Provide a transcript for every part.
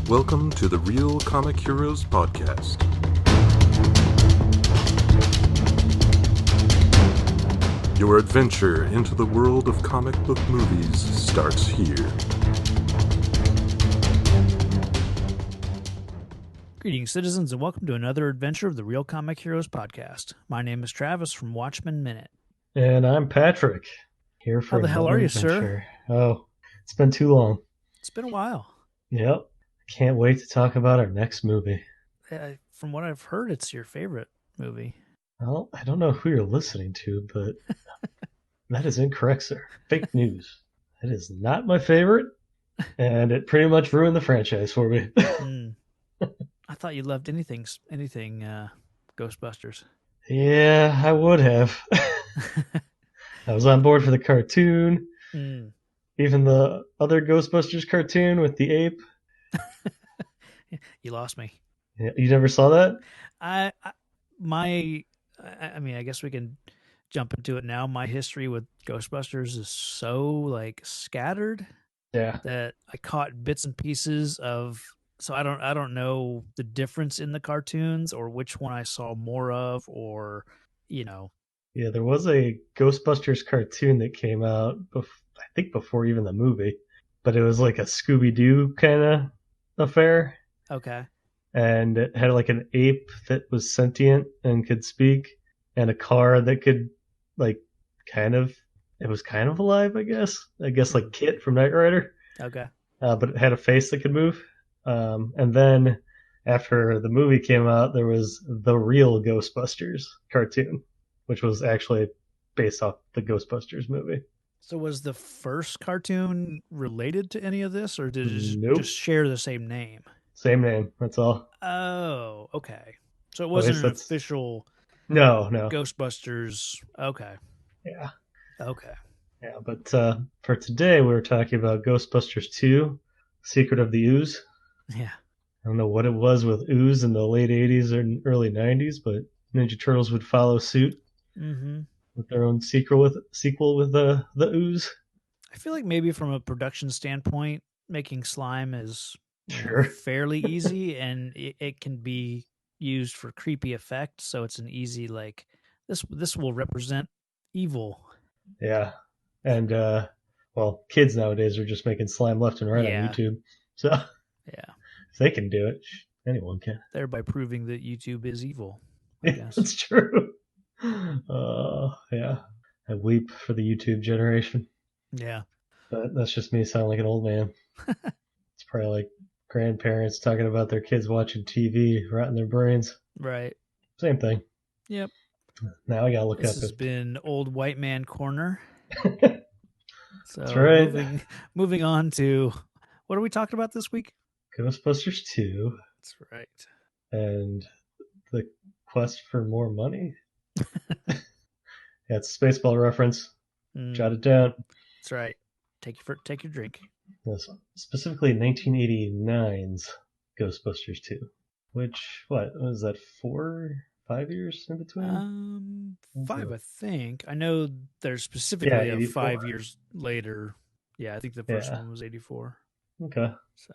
Welcome to the Real Comic Heroes Podcast. Your adventure into the world of comic book movies starts here. Greetings, citizens, and welcome to another adventure of the Real Comic Heroes Podcast. My name is Travis from Watchmen Minute. And I'm Patrick, here for How the hell are another you, adventure. sir? Oh, it's been too long. It's been a while. Yep. Can't wait to talk about our next movie. From what I've heard, it's your favorite movie. Well, I don't know who you're listening to, but that is incorrect, sir. Fake news. It is not my favorite, and it pretty much ruined the franchise for me. I thought you loved anything Ghostbusters. Yeah, I would have. I was on board for the cartoon. Even the other Ghostbusters cartoon with the ape. You lost me. Yeah, you never saw that? I guess we can jump into it now. My history with Ghostbusters is so scattered. Yeah. That I caught bits and pieces of. So I don't know the difference in the cartoons or which one I saw more of, or Yeah, there was a Ghostbusters cartoon that came out, I think before even the movie, but it was like a Scooby-Doo kind of affair. Okay. And it had like an ape that was sentient and could speak, and a car that could it was kind of alive, I guess. Like Kit from Knight Rider. Okay. But it had a face that could move. And then after the movie came out, there was the real Ghostbusters cartoon, which was actually based off the Ghostbusters movie. So was the first cartoon related to any of this, or did it Nope. just share the same name? Same name, that's all. Oh, okay. So it wasn't an official No. Ghostbusters. Okay. Yeah. Okay. Yeah, but for today, we were talking about Ghostbusters 2, Secret of the Ooze. Yeah. I don't know what it was with Ooze in the late 80s or early 90s, but Ninja Turtles would follow suit with their own sequel with the Ooze. I feel like maybe from a production standpoint, making slime is Sure. fairly easy, and it can be used for creepy effect. So it's an easy this will represent evil. Yeah, and kids nowadays are just making slime left and right on YouTube. So yeah, if they can do it, anyone can. Thereby proving that YouTube is evil. I guess that's true. Yeah, I weep for the YouTube generation. Yeah, but that's just me sounding like an old man. It's probably like grandparents talking about their kids watching TV, rotting their brains. Right. Same thing. Yep. Now I gotta look this up. This has been Old White Man Corner. So that's right. Moving on to, what are we talking about this week? Ghostbusters 2. That's right. And the quest for more money. Yeah, it's a Spaceball reference. Jot it down. That's right. Take your drink. Yes, specifically 1989's Ghostbusters 2, which what was that, 5 years in between? 5, I think. I know there's specifically a 5 years later. Yeah, I think the first one was 84. Okay. So,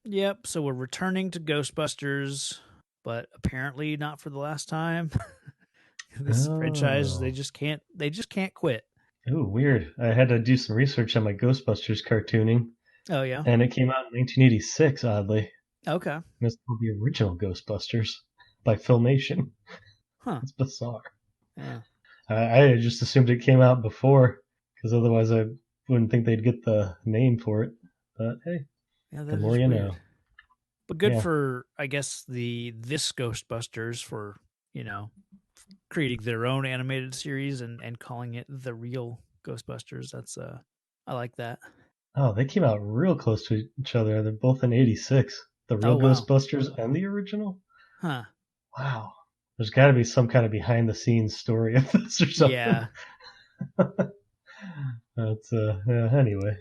yep. So we're returning to Ghostbusters, but apparently not for the last time. This franchise, they just can't quit. Oh, weird. I had to do some research on my Ghostbusters cartooning. Oh, yeah? And it came out in 1986, oddly. Okay. And it's called the original Ghostbusters by Filmation. Huh. It's bizarre. Yeah. I just assumed it came out before, because otherwise I wouldn't think they'd get the name for it. But hey, the more you know. But good for, I guess, this Ghostbusters for, creating their own animated series and calling it the real Ghostbusters. That's I like that. Oh, they came out real close to each other. They're both in 86. The real Ghostbusters and the original. Huh. Wow. There's got to be some kind of behind the scenes story of this or something. Yeah. That's anyway.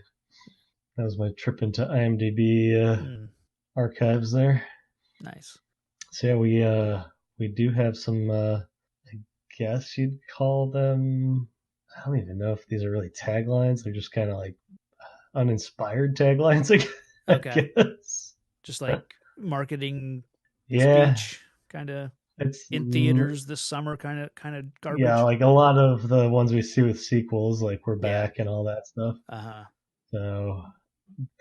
That was my trip into IMDb archives there. Nice. So yeah, we do have some I guess you'd call them, I don't even know if these are really taglines. They're just kind of like uninspired taglines, I Okay. guess. just like marketing Yeah, speech, kind of it's in theaters this summer, kind of yeah, garbage. like a lot of the ones we see with sequels, like We're Yeah. Back and all that stuff. Uh-huh. So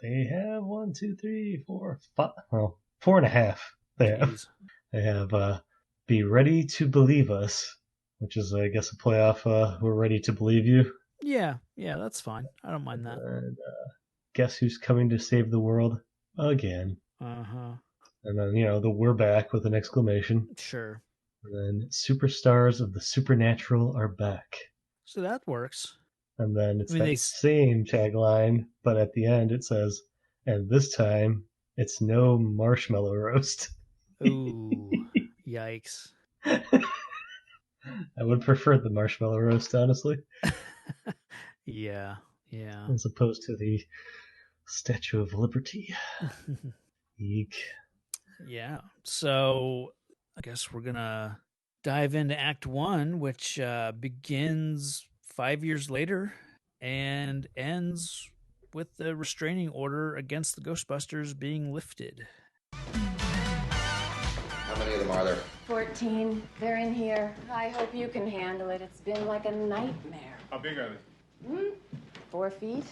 they have one, two, three, four, five, well, four and a half. Jeez. They have Be Ready to Believe Us, which is, I guess, a playoff. We're Ready to Believe You. Yeah, that's fine. I don't mind that. And Guess Who's Coming to Save the World again. Uh-huh. And then, the We're Back with an exclamation. Sure. And then Superstars of the Supernatural are back. So that works. And then it's I mean, that same tagline, but at the end it says, and this time it's no marshmallow roast. Ooh, yikes. I would prefer the marshmallow roast, honestly. Yeah. As opposed to the Statue of Liberty. Eek. Yeah. So I guess we're going to dive into Act 1, which begins 5 years later and ends with the restraining order against the Ghostbusters being lifted. How many of them are there? 14. They're in here. I hope you can handle it. It's been like a nightmare. How big are they? 4 feet.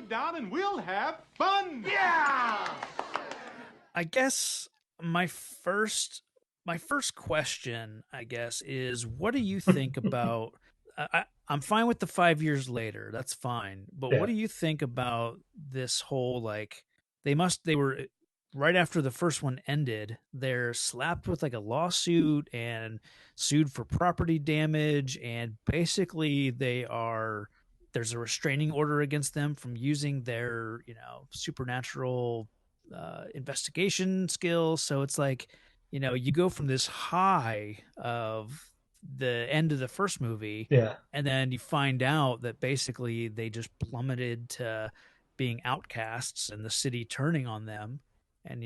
Down and we'll have fun. Yeah. I guess my first question, I guess, is what do you think about? I'm fine with the 5 years later. That's fine. But what do you think about this whole they were right after the first one ended, they're slapped with like a lawsuit and sued for property damage, and basically there's a restraining order against them from using their, supernatural investigation skills. So it's like, you go from this high of the end of the first movie, and then you find out that basically they just plummeted to being outcasts and the city turning on them. And,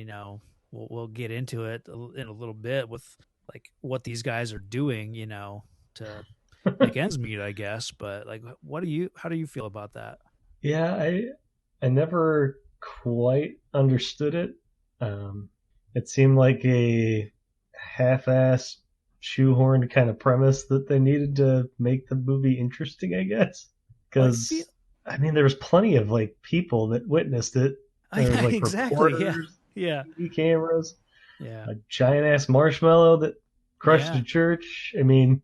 we'll get into it in a little bit with like what these guys are doing, to make ends meet, I guess. But how do you feel about that? Yeah, I never quite understood it. It seemed like a half-ass shoehorned kind of premise that they needed to make the movie interesting, I guess. Because I mean, there was plenty of people that witnessed it. There was exactly, reporters, yeah, TV cameras, yeah, a giant ass marshmallow that crushed a church. I mean,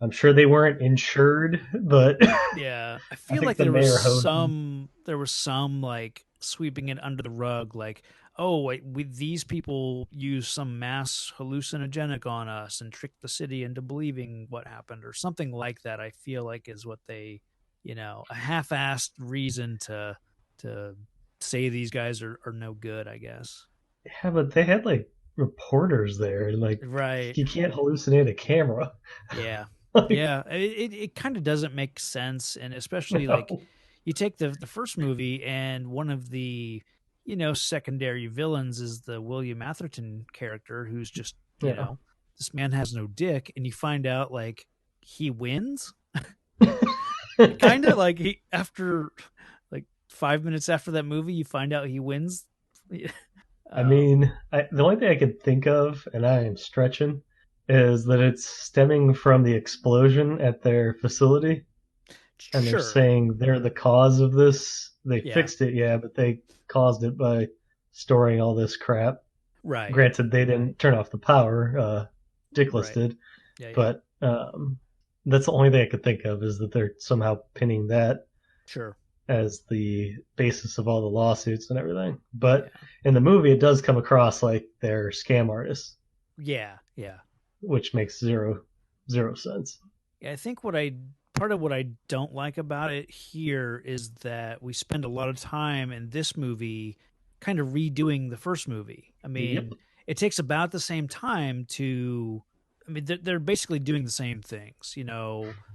I'm sure they weren't insured, but yeah, I feel like there was some sweeping it under the rug, these people use some mass hallucinogenic on us and tricked the city into believing what happened or something like that. I feel like is what they, a half-assed reason to say these guys are no good, I guess. Yeah, but they had reporters there, and right, you can't hallucinate a camera. Yeah. Yeah, it kind of doesn't make sense, and especially you take the first movie, and one of the secondary villains is the William Atherton character, who's just this man has no dick, and you find out he wins, kind of he after 5 minutes after that movie, you find out he wins. I mean, the only thing I could think of, and I am stretching, is that it's stemming from the explosion at their facility. And they're saying they're the cause of this. They fixed it, but they caused it by storing all this crap. Right. Granted, they didn't turn off the power. Dickless did. Yeah. But that's the only thing I could think of, is that they're somehow pinning that as the basis of all the lawsuits and everything. But in the movie, it does come across like they're scam artists. Yeah. Which makes zero sense. Yeah, I think part of what I don't like about it here is that we spend a lot of time in this movie kind of redoing the first movie. I mean, it takes about the same time they're basically doing the same things.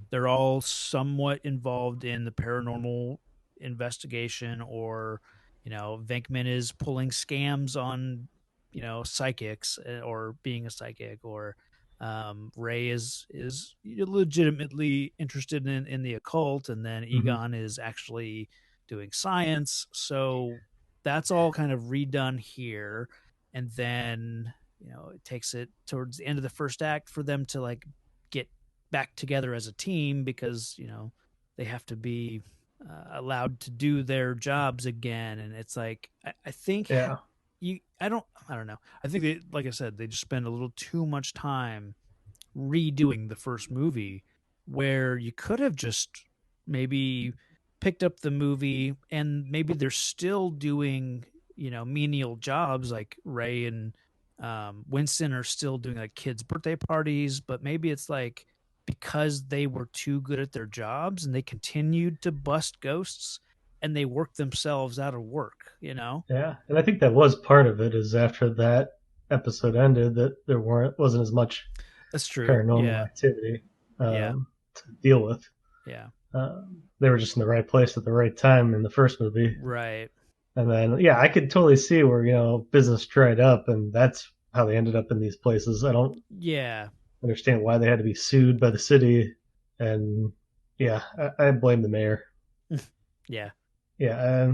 They're all somewhat involved in the paranormal investigation or, Venkman is pulling scams on, psychics, or being a psychic, or Ray is legitimately interested in the occult, and then Egon is actually doing science. So that's all kind of redone here, and then it takes it towards the end of the first act for them to like get back together as a team, because they have to be allowed to do their jobs again. And it's like I think Yeah. I don't know. I think they, like I said, they just spend a little too much time redoing the first movie, where you could have just maybe picked up the movie, and maybe they're still doing menial jobs, like Ray and Winston are still doing like kids' birthday parties, but maybe it's like because they were too good at their jobs and they continued to bust ghosts, and they worked themselves out of work. Yeah, and I think that was part of it. Is after that episode ended, that there wasn't as much That's true. paranormal activity Yeah. to deal with. Yeah. They were just in the right place at the right time in the first movie. Right. And then, yeah, I could totally see where, business dried up, and that's how they ended up in these places. I don't understand why they had to be sued by the city. And, yeah, I blame the mayor. Yeah. Yeah.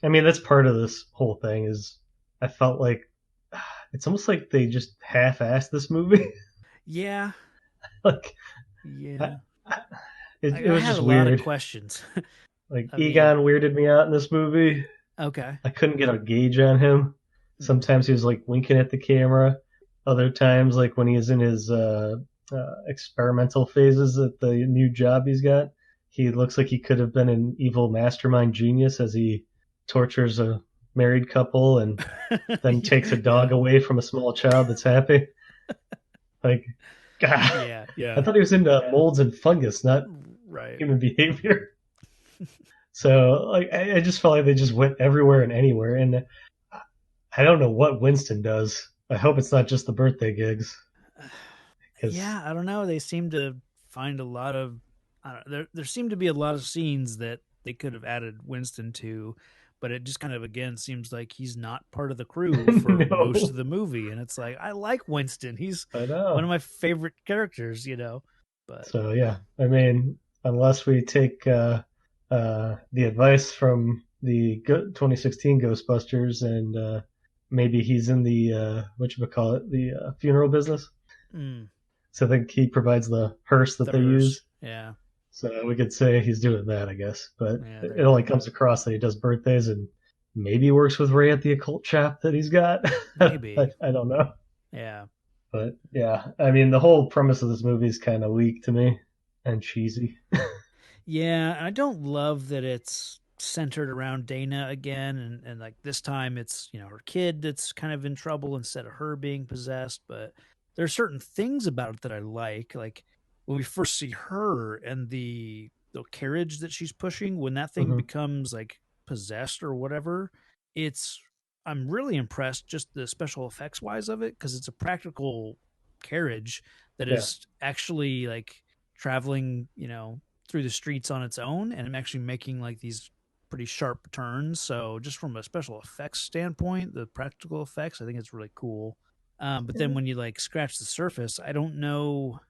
I mean, that's part of this whole thing is I felt like it's almost like they just half-assed this movie. Yeah. Like, yeah. It was had just a weird. lot of questions. Like Egon weirded me out in this movie. Okay. I couldn't get a gauge on him. Sometimes he was like winking at the camera. Other times, like when he is in his experimental phases at the new job he's got, he looks like he could have been an evil mastermind genius as he tortures a married couple and then takes a dog away from a small child that's happy. Like, God. Yeah. I thought he was into molds and fungus, not human behavior. So, like, I just felt like they just went everywhere and anywhere, and I don't know what Winston does. I hope it's not just the birthday gigs. Yeah, I don't know. They seem to find a lot of. There seem to be a lot of scenes that they could have added Winston to, but it just kind of again seems like he's not part of the crew for most of the movie, and it's like I like Winston. He's one of my favorite characters, But so yeah, I mean, unless we take the advice from the 2016 Ghostbusters, and maybe he's in the the funeral business. So I think he provides the hearse that they use. Yeah. So we could say he's doing that, I guess. But it only comes across that he does birthdays and maybe works with Ray at the occult shop that he's got. Maybe. I don't know. Yeah. But yeah, I mean, the whole premise of this movie is kind of weak to me and cheesy. Yeah, and I don't love that it's centered around Dana again, and like this time it's her kid that's kind of in trouble instead of her being possessed. But there are certain things about it that I like when we first see her and the carriage that she's pushing, when that thing becomes like possessed or whatever. I'm really impressed just the special effects wise of it, because it's a practical carriage that is actually like traveling through the streets on its own, and I'm actually making like these pretty sharp turns. So just from a special effects standpoint, the practical effects, I think it's really cool. But then when you like scratch the surface, I don't know,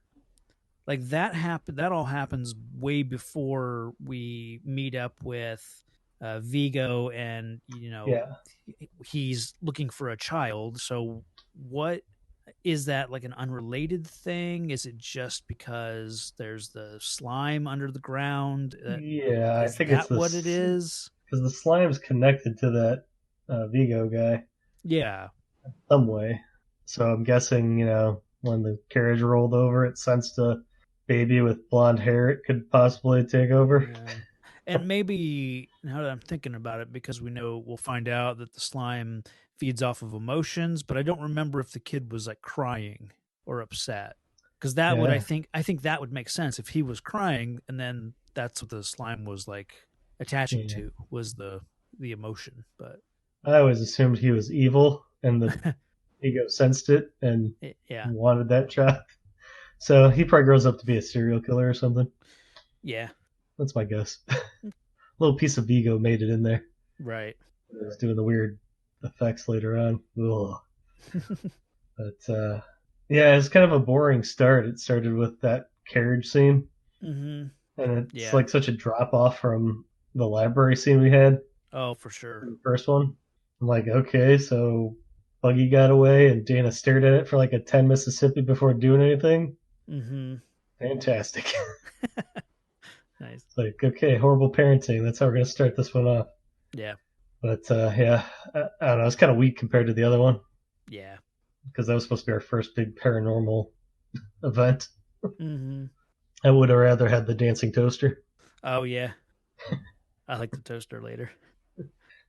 like that all happens way before we meet up with Vigo, and he's looking for a child. So what is that, like an unrelated thing? Is it just because there's the slime under the ground? Yeah, I think it's what it is. Because the slime's connected to that Vigo guy. Yeah. Some way. So I'm guessing, when the carriage rolled over, it sensed a baby with blonde hair it could possibly take over. Yeah. And maybe, now that I'm thinking about it, because we'll find out that the slime feeds off of emotions, but I don't remember if the kid was like crying or upset, because that would, I think that would make sense if he was crying, and then that's what the slime was like attaching to, was the emotion. But I always assumed he was evil, and the ego sensed it and wanted that child. So he probably grows up to be a serial killer or something. Yeah. That's my guess. A little piece of Vigo made it in there. Right. He was doing the weird effects later on. Ugh. But yeah, it's kind of a boring start. It started with that carriage scene, Mm-hmm. and it's Yeah. like such a drop off from the library scene we had Oh, for sure. in the first one. I'm like, okay, so Buggy got away, and Dana stared at it for like a 10 Mississippi before doing anything. Mm-hmm. Fantastic. Nice. It's like, okay, horrible parenting. That's how we're gonna start this one off. Yeah. But yeah, I don't know. It's kind of weak compared to the other one Yeah. because that was supposed to be our first big paranormal event. Mm-hmm. I would have rather had the dancing toaster. Oh yeah. I like the toaster later.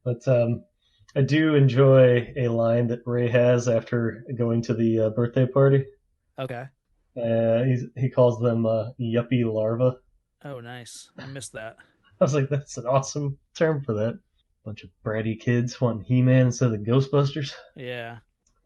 But I do enjoy a line that Ray has after going to the birthday party. Okay. He calls them yuppie larvae. Oh, nice. I missed that. I was like, that's an awesome term for that. Bunch of bratty kids wanting He-Man instead of the Ghostbusters. Yeah.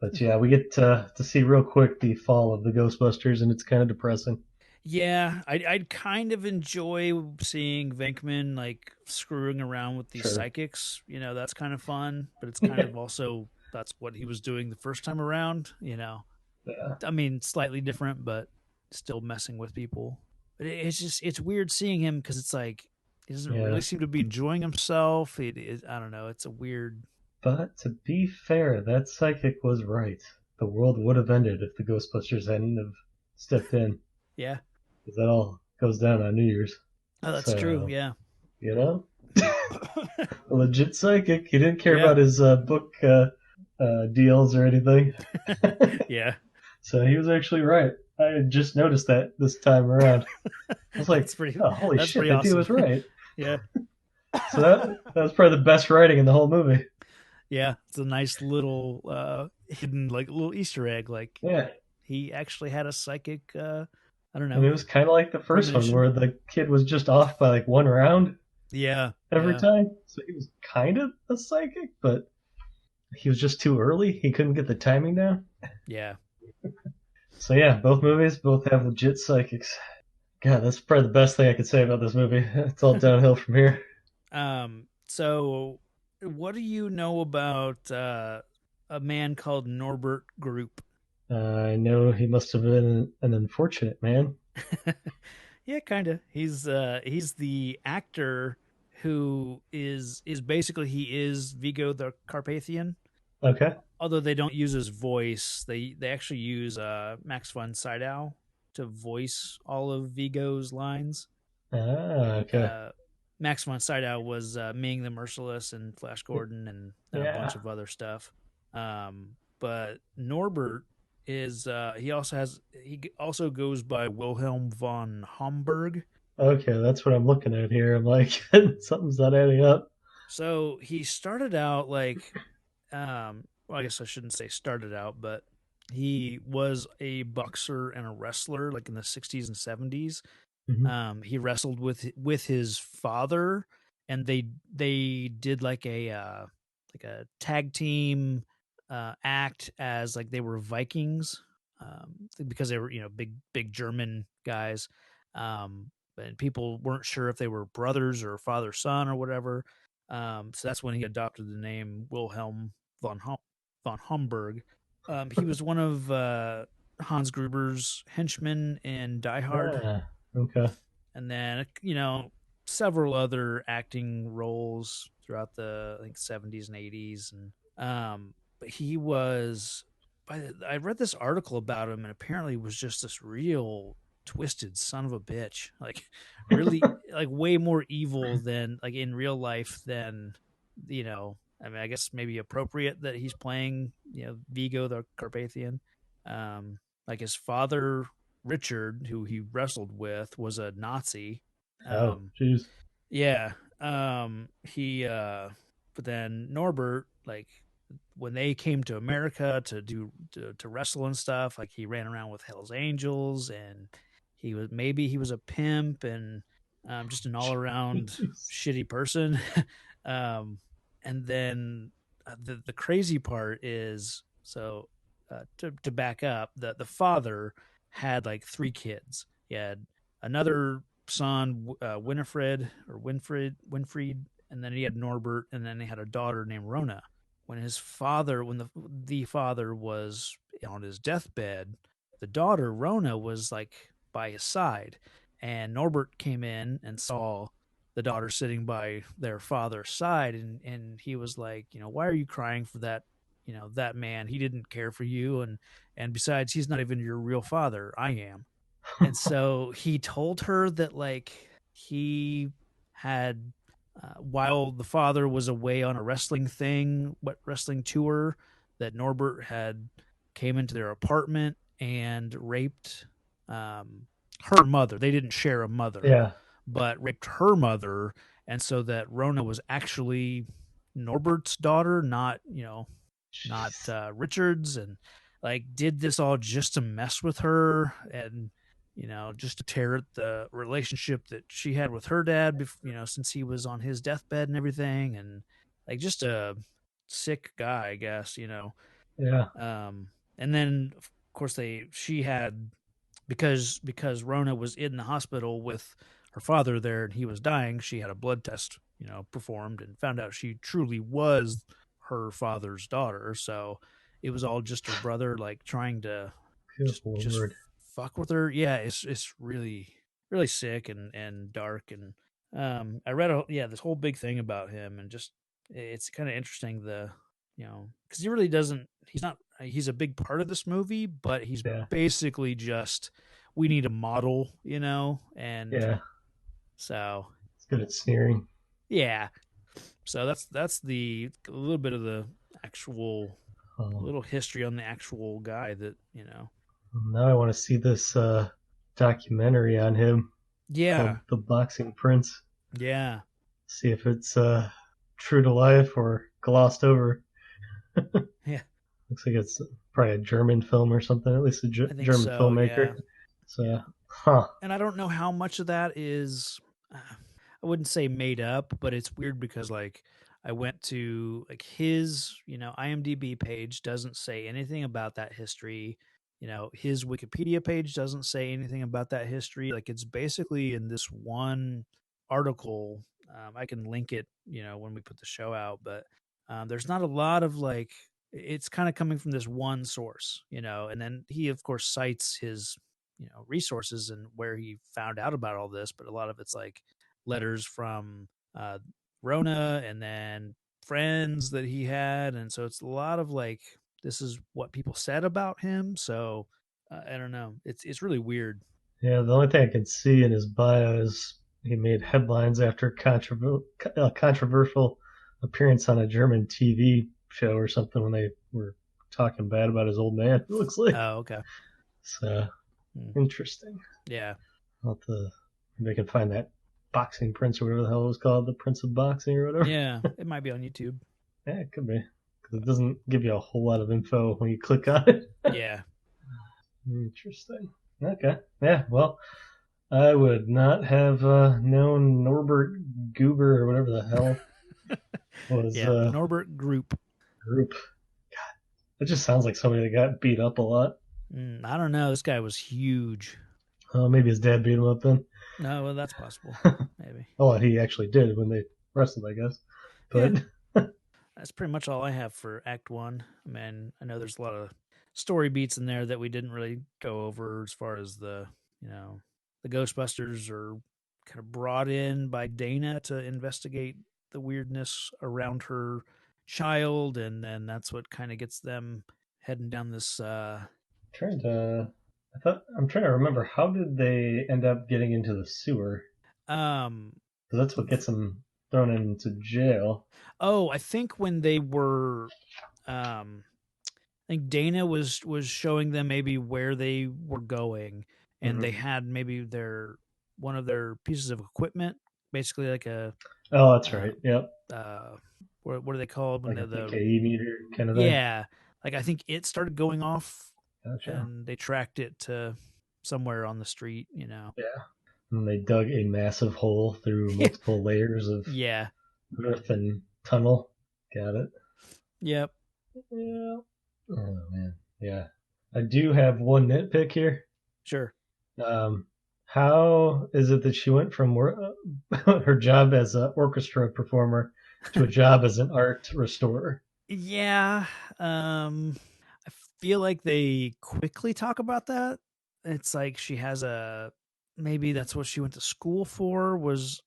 But yeah, we get to see real quick the fall of the Ghostbusters, and it's kind of depressing. Yeah, I'd kind of enjoy seeing Venkman like screwing around with these Sure. psychics. You know, that's kind of fun, but it's kind of also that's what he was doing the first time around. You know, Yeah. I mean, slightly different, but still messing with people. But it's weird seeing him because it's like he doesn't Yeah. really seem to be enjoying himself. I don't know. It's a weird. But to be fair, that psychic was right. The world would have ended if the Ghostbusters hadn't have stepped in. Yeah. Because that all goes down on New Year's. Oh, that's true. Yeah. You know? A legit psychic. He didn't care Yeah. about his book deals or anything. Yeah. So he was actually right. I just noticed that this time around. I was like, That's pretty. oh, holy that's shit, pretty that dude was awesome. right. Yeah. So that was probably the best writing in the whole movie. Yeah, it's a nice little hidden like little Easter egg. Like Yeah. he actually had a psychic. I don't And it know. was kind of like the first one Premonition. where the kid was just off by like one round Yeah. every yeah. time. So he was kind of a psychic, but he was just too early. He couldn't get the timing down. Yeah. So yeah, both movies both have legit psychics. God, that's probably the best thing I could say about this movie. It's all downhill from here. So, what do you know about a man called Norbert Group? I know he must have been an unfortunate man. Yeah, kind of. He's the actor who is basically he is Vigo the Carpathian. Okay. Although they don't use his voice, they actually use Max von Sydow to voice all of Vigo's lines. Okay. Max von Sydow was Ming the Merciless and Flash Gordon and a bunch of other stuff. But Norbert is he also goes by Wilhelm von Homburg. Okay, that's what I'm looking at here. I'm like, something's not adding up. So he started out like, well, I guess I shouldn't say started out, but he was a boxer and a wrestler like in the 60s and 70s. Mhm. He wrestled with his father, and they did like a tag team act as like they were Vikings, because they were big German guys, and people weren't sure if they were brothers or father son or whatever. So that's when he adopted the name Wilhelm von Homburg. He was one of Hans Gruber's henchmen in Die Hard. Okay. And then several other acting roles throughout the 70s and 80s, and but he was I read this article about him, and apparently was just this real twisted son of a bitch, like really like way more evil than like in real life than I mean, I guess maybe appropriate that he's playing Vigo the Carpathian. Like his father Richard, who he wrestled with, was a Nazi. Oh, jeez. Yeah. He but then Norbert, like when they came to America to wrestle and stuff, like he ran around with Hell's Angels, and he was a pimp and just an all around shitty person. And then the crazy part is, so to back up, the father had like 3 kids. He had another son, Winfried, and then he had Norbert, and then he had a daughter named Rona. When the father was on his deathbed, the daughter Rona was like by his side, and Norbert came in and saw the daughter sitting by their father's side, and he was like, why are you crying for that, that man? He didn't care for you, and besides, he's not even your real father. I am. And so he told her that like he had while the father was away on a wrestling tour, that Norbert had came into their apartment and raped her mother. They didn't share a mother, Yeah. but raped her mother, and so that Rona was actually Norbert's daughter, not Richard's, and like did this all just to mess with her and just to tear at the relationship that she had with her dad, since he was on his deathbed and everything, and like just a sick guy, I guess. Yeah. And then of course she had because Rona was in the hospital with her father there and he was dying. She had a blood test, performed and found out she truly was her father's daughter. So it was all just her brother, like trying to just fuck with her. Yeah, it's really really sick and dark. And I read this whole big thing about him, and just it's kind of interesting because he really doesn't. He's a big part of this movie, but he's basically just we need a model, and so it's good at sneering. Yeah, so that's a little bit of the actual little history on the actual guy that Now I want to see this documentary on him. Yeah, called The Boxing Prince. Yeah, see if it's true to life or glossed over. Yeah. Looks like it's probably a German film or something, at least a German filmmaker. Yeah. So, And I don't know how much of that is, I wouldn't say made up, but it's weird because like I went to like his, IMDb page doesn't say anything about that history. His Wikipedia page doesn't say anything about that history. Like it's basically in this one article. I can link it, when we put the show out, but there's not a lot of like, it's kind of coming from this one source, and then he of course cites his, resources and where he found out about all this, but a lot of it's like letters from Rona and then friends that he had, and so it's a lot of like this is what people said about him. So I don't know. It's really weird. Yeah, the only thing I can see in his bio is he made headlines after a controversial appearance on a German TV show or something when they were talking bad about his old man. It looks like. Oh, okay. So interesting. Yeah. Maybe I can find that Boxing Prince or whatever the hell it was called, the Prince of Boxing or whatever. Yeah, it might be on YouTube. Yeah, it could be. Because it doesn't give you a whole lot of info when you click on it. Yeah. Interesting. Okay. Yeah, well, I would not have known Norbert Goober or whatever the hell was. Yeah, Norbert Group. God, it just sounds like somebody that got beat up a lot. I don't know. This guy was huge. Oh, maybe his dad beat him up then. No, well, that's possible. Maybe. Oh, he actually did when they wrestled, I guess. But that's pretty much all I have for Act 1. I mean, I know there's a lot of story beats in there that we didn't really go over as far as the Ghostbusters are kind of brought in by Dana to investigate the weirdness around her child, and then that's what kind of gets them heading down this I'm trying to remember, how did they end up getting into the sewer? Because that's what gets them thrown into jail. Oh, I think when they were I think Dana was showing them maybe where they were going, and they had maybe one of their pieces of equipment, basically like a. Oh, that's right. Yep. What are they called when like the PKE meter kind of thing? Yeah, like I think it started going off, Gotcha. and they tracked it to somewhere on the street. Yeah. And they dug a massive hole through multiple layers of earth and tunnel. Got it. Yep. Yeah. Oh man. Yeah. I do have one nitpick here. Sure. how is it that she went from her job as an orchestra performer to a job as an art restorer? Yeah. I feel like they quickly talk about that. It's like she has maybe that's what she went to school for was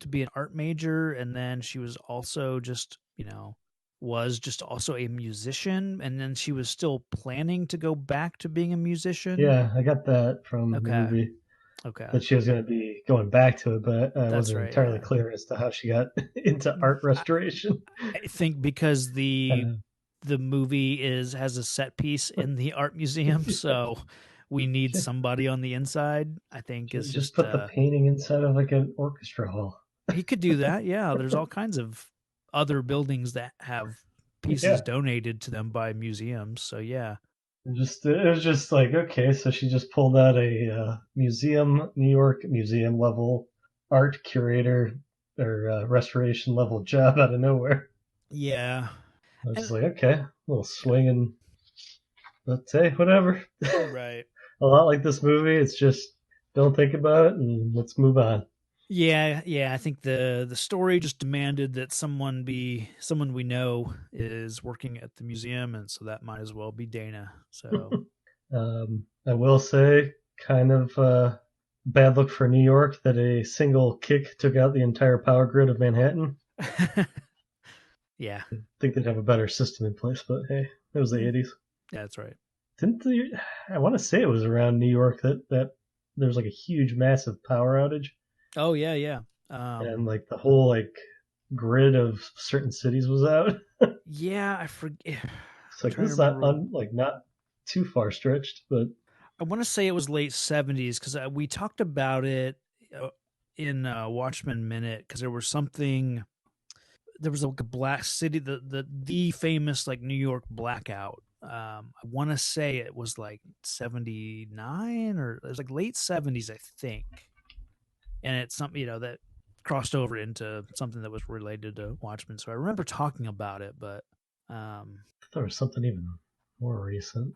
to be an art major, and then she was also just, was just also a musician, and then she was still planning to go back to being a musician. Yeah, I got that from the Okay. movie Okay. that she was going to be going back to it, but I That's wasn't right. entirely Yeah. clear as to how she got into art restoration. I think because the Uh, movie has a set piece in the art museum, so we need somebody on the inside. I think is just just put the painting inside of like an orchestra hall. he could do that. Yeah, there's all kinds of other buildings that have pieces Yeah, donated to them by museums. So yeah, it was just like, okay, so she just pulled out a New York museum level art curator or restoration level job out of nowhere. yeah, I was and just like, okay, a little swinging, but hey, whatever. right. A lot like this movie, it's just don't think about it and let's move on. Yeah, yeah. I think the story just demanded that someone we know is working at the museum, and so that might as well be Dana. So I will say, kind of bad look for New York that a single kick took out the entire power grid of Manhattan. yeah, I think they'd have a better system in place, but hey, it was the 80s. yeah, that's right. I want to say it was around New York that there was like a huge, massive power outage, Oh yeah, yeah. and like the whole like grid of certain cities was out. Yeah, I forget. It's I'm like trying this to is remember. not too far stretched, but I want to say it was late 70s because we talked about it in Watchmen Minute because there was something. There was like a black city, the famous like New York blackout. I want to say it was like 79 or it was like late 70s, I think. And it's something, that crossed over into something that was related to Watchmen. So I remember talking about it, but there was something even more recent.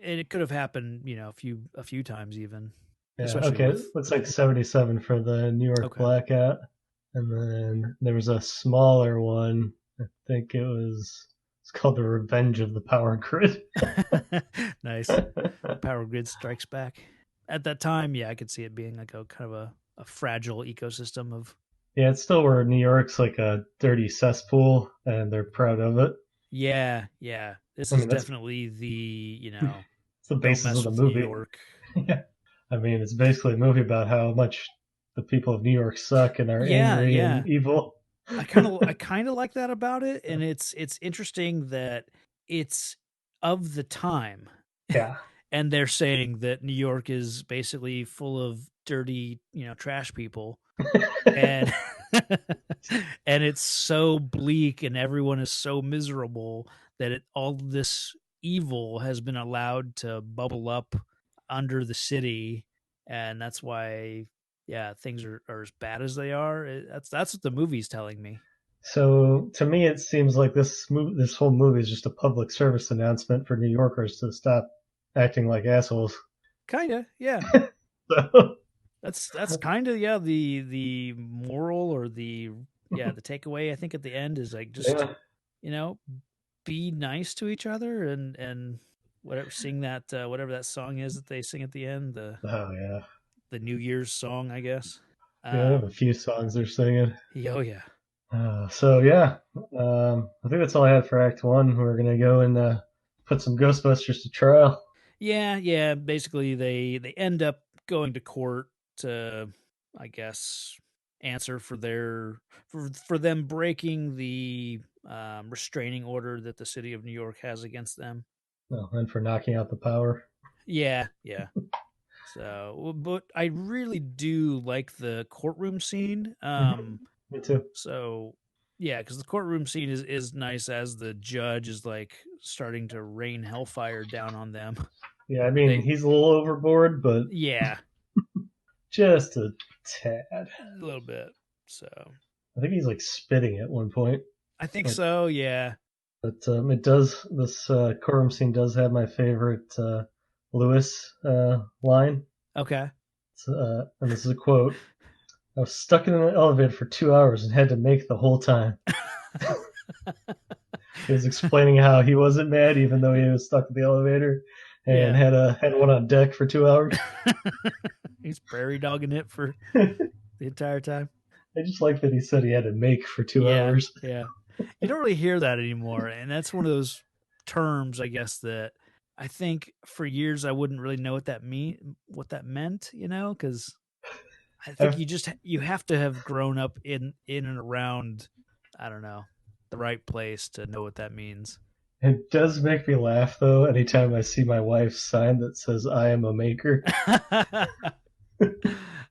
and it could have happened, a few times even, Yeah, especially okay. with. Looks like 77 for the New York Okay. blackout. And then there was a smaller one. I think it's called the Revenge of the Power Grid. Nice. The power grid strikes back. At that time, yeah, I could see it being like a kind of a fragile ecosystem of. Yeah, it's still where New York's like a dirty cesspool and they're proud of it. Yeah, yeah. This I is mean, that's definitely the, it's the don't basis of mess the with New movie. York. Yeah. I mean, it's basically a movie about how much the people of New York suck and are Yeah, angry yeah. and evil. I kind of like that about it, and it's interesting that it's of the time. Yeah. And they're saying that New York is basically full of dirty, trash people. And and it's so bleak and everyone is so miserable that all this evil has been allowed to bubble up under the city, and that's why things are as bad as they are. That's what the movie's telling me. So to me, it seems like this whole movie is just a public service announcement for New Yorkers to stop acting like assholes. Kinda, yeah. So, That's kind of the moral or the takeaway I think at the end is like just yeah, you know be nice to each other and whatever sing that whatever that song is that they sing at the end, oh yeah, the New Year's song, I guess. yeah. They have a few songs they're singing. Oh yeah. So yeah, I think that's all I had for Act One. We're gonna go and put some Ghostbusters to trial. Yeah, basically they end up going to court to, I guess, answer for for them breaking the restraining order that the city of New York has against them. Oh, and for knocking out the power. Yeah. So, but I really do like the courtroom scene. Me too. So yeah, because the courtroom scene is nice as the judge is like starting to rain hellfire down on them. Yeah, I mean he's a little overboard, but Yeah, just a tad. a little bit. So I think he's like spitting at one point. I think Like, so. Yeah. but it does. This courtroom scene does have my favorite Lewis line. Okay. And this is a quote. I was stuck in an elevator for 2 hours and had to make the whole time. He was explaining how he wasn't mad even though he was stuck in the elevator and had one on deck for 2 hours. He's prairie dogging it for the entire time. I just like that he said he had to make for 2 hours. Yeah. You don't really hear that anymore. And that's one of those terms, I guess, that I think for years I wouldn't really know what that meant, because I think you have to have grown up in and around, I don't know, the right place to know what that means. It does make me laugh, though, anytime I see my wife's sign that says, I am a maker.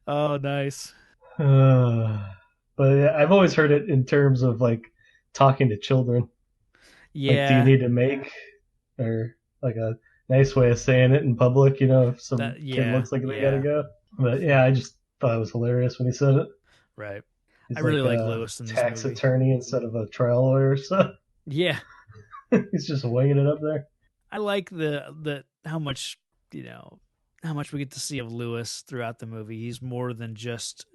Oh, nice. But yeah, I've always heard it in terms of, like, talking to children. Yeah. Like, do you need to make? Or, like, a nice way of saying it in public, if some kid looks like they gotta go. But, yeah, I just thought it was hilarious when he said it. Right. He's I really like Lewis in this movie. Tax attorney instead of a trial lawyer, so... Yeah. He's just winging it up there. I like the how much we get to see of Lewis throughout the movie. He's more than just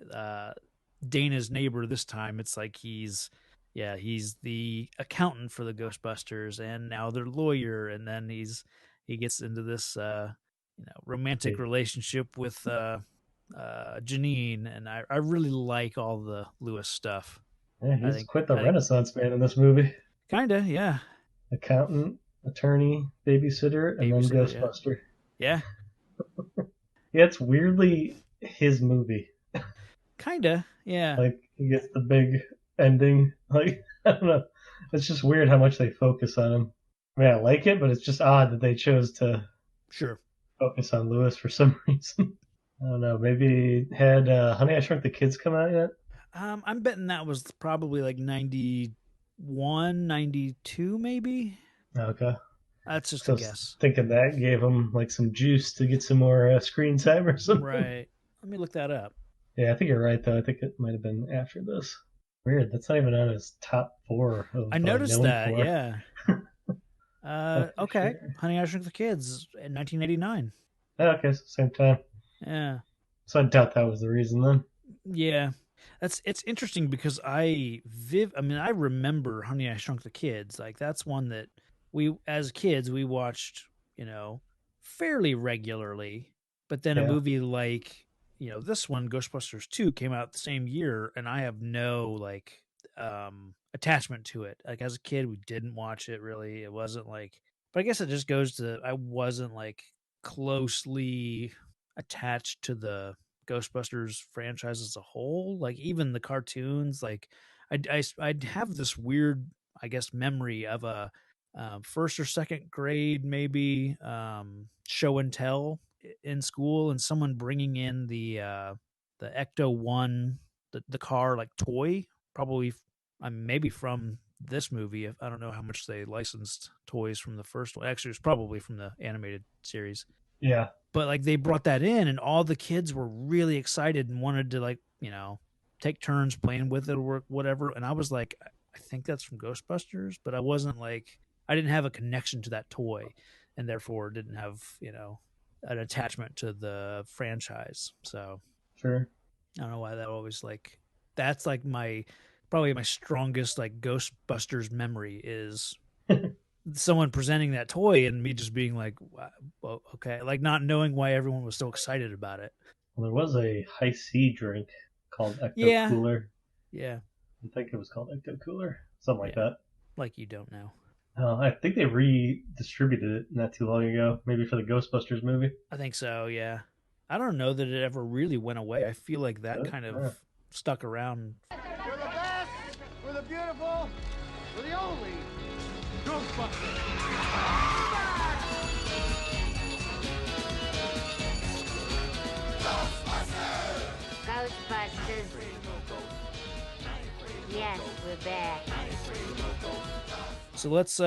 Dana's neighbor this time. It's like he's the accountant for the Ghostbusters and now their lawyer, and then he gets into this romantic relationship with Janine, and I really like all the Lewis stuff. Yeah, he's quite the Renaissance man in this movie. Kinda, yeah. Accountant, attorney, babysitter, and then Ghostbuster. Yeah. Yeah, it's weirdly his movie. Kinda, yeah. Like, he gets the big ending. Like, I don't know. It's just weird how much they focus on him. I mean, I like it, but it's just odd that they chose to focus on Lewis for some reason. I don't know. Maybe had Honey, I Shrunk the Kids come out yet? I'm betting that was probably like 91, 92 maybe. Okay. That's just a guess. Thinking that gave him like some juice to get some more screen time or something. Right. Let me look that up. Yeah, I think you're right, though. I think it might have been after this. Weird. That's not even on his top 4. I noticed that, yeah. Okay. Sure. Honey, I Shrunk the Kids in 1989. Okay, same time. Yeah. So I doubt that was the reason then. Yeah. It's interesting because I remember Honey, I Shrunk the Kids. Like, that's one that we, as kids, we watched, fairly regularly. But then a movie like, this one, Ghostbusters 2, came out the same year, and I have no, attachment to it. Like, as a kid, we didn't watch it, really. It wasn't, but I guess it just goes to, I wasn't, closely attached to the Ghostbusters franchise as a whole. Like, even the cartoons, I'd have this weird, I guess, memory of a first or second grade, maybe, show and tell in school, and someone bringing in the Ecto 1, the car, toy, probably maybe from this movie. I don't know how much they licensed toys from the first one. Actually, it was probably from the animated series. Yeah. But they brought that in, and all the kids were really excited and wanted to take turns playing with it or whatever. And I was like, I think that's from Ghostbusters, but I wasn't I didn't have a connection to that toy, and therefore didn't have an attachment to the franchise. So sure, I don't know why that always that's probably my strongest Ghostbusters memory is someone presenting that toy and me just being like, well, okay, not knowing why everyone was so excited about it. Well, there was a high C drink called Ecto Cooler. Yeah. I think it was called Ecto Cooler, something like that. Like you don't know. I think they redistributed it not too long ago, maybe for the Ghostbusters movie. I think so, yeah. I don't know that it ever really went away. I feel like that kind of stuck around. We're the best, we're the beautiful, we're the only Ghostbusters. Ghostbusters. Yes, we're back. So let's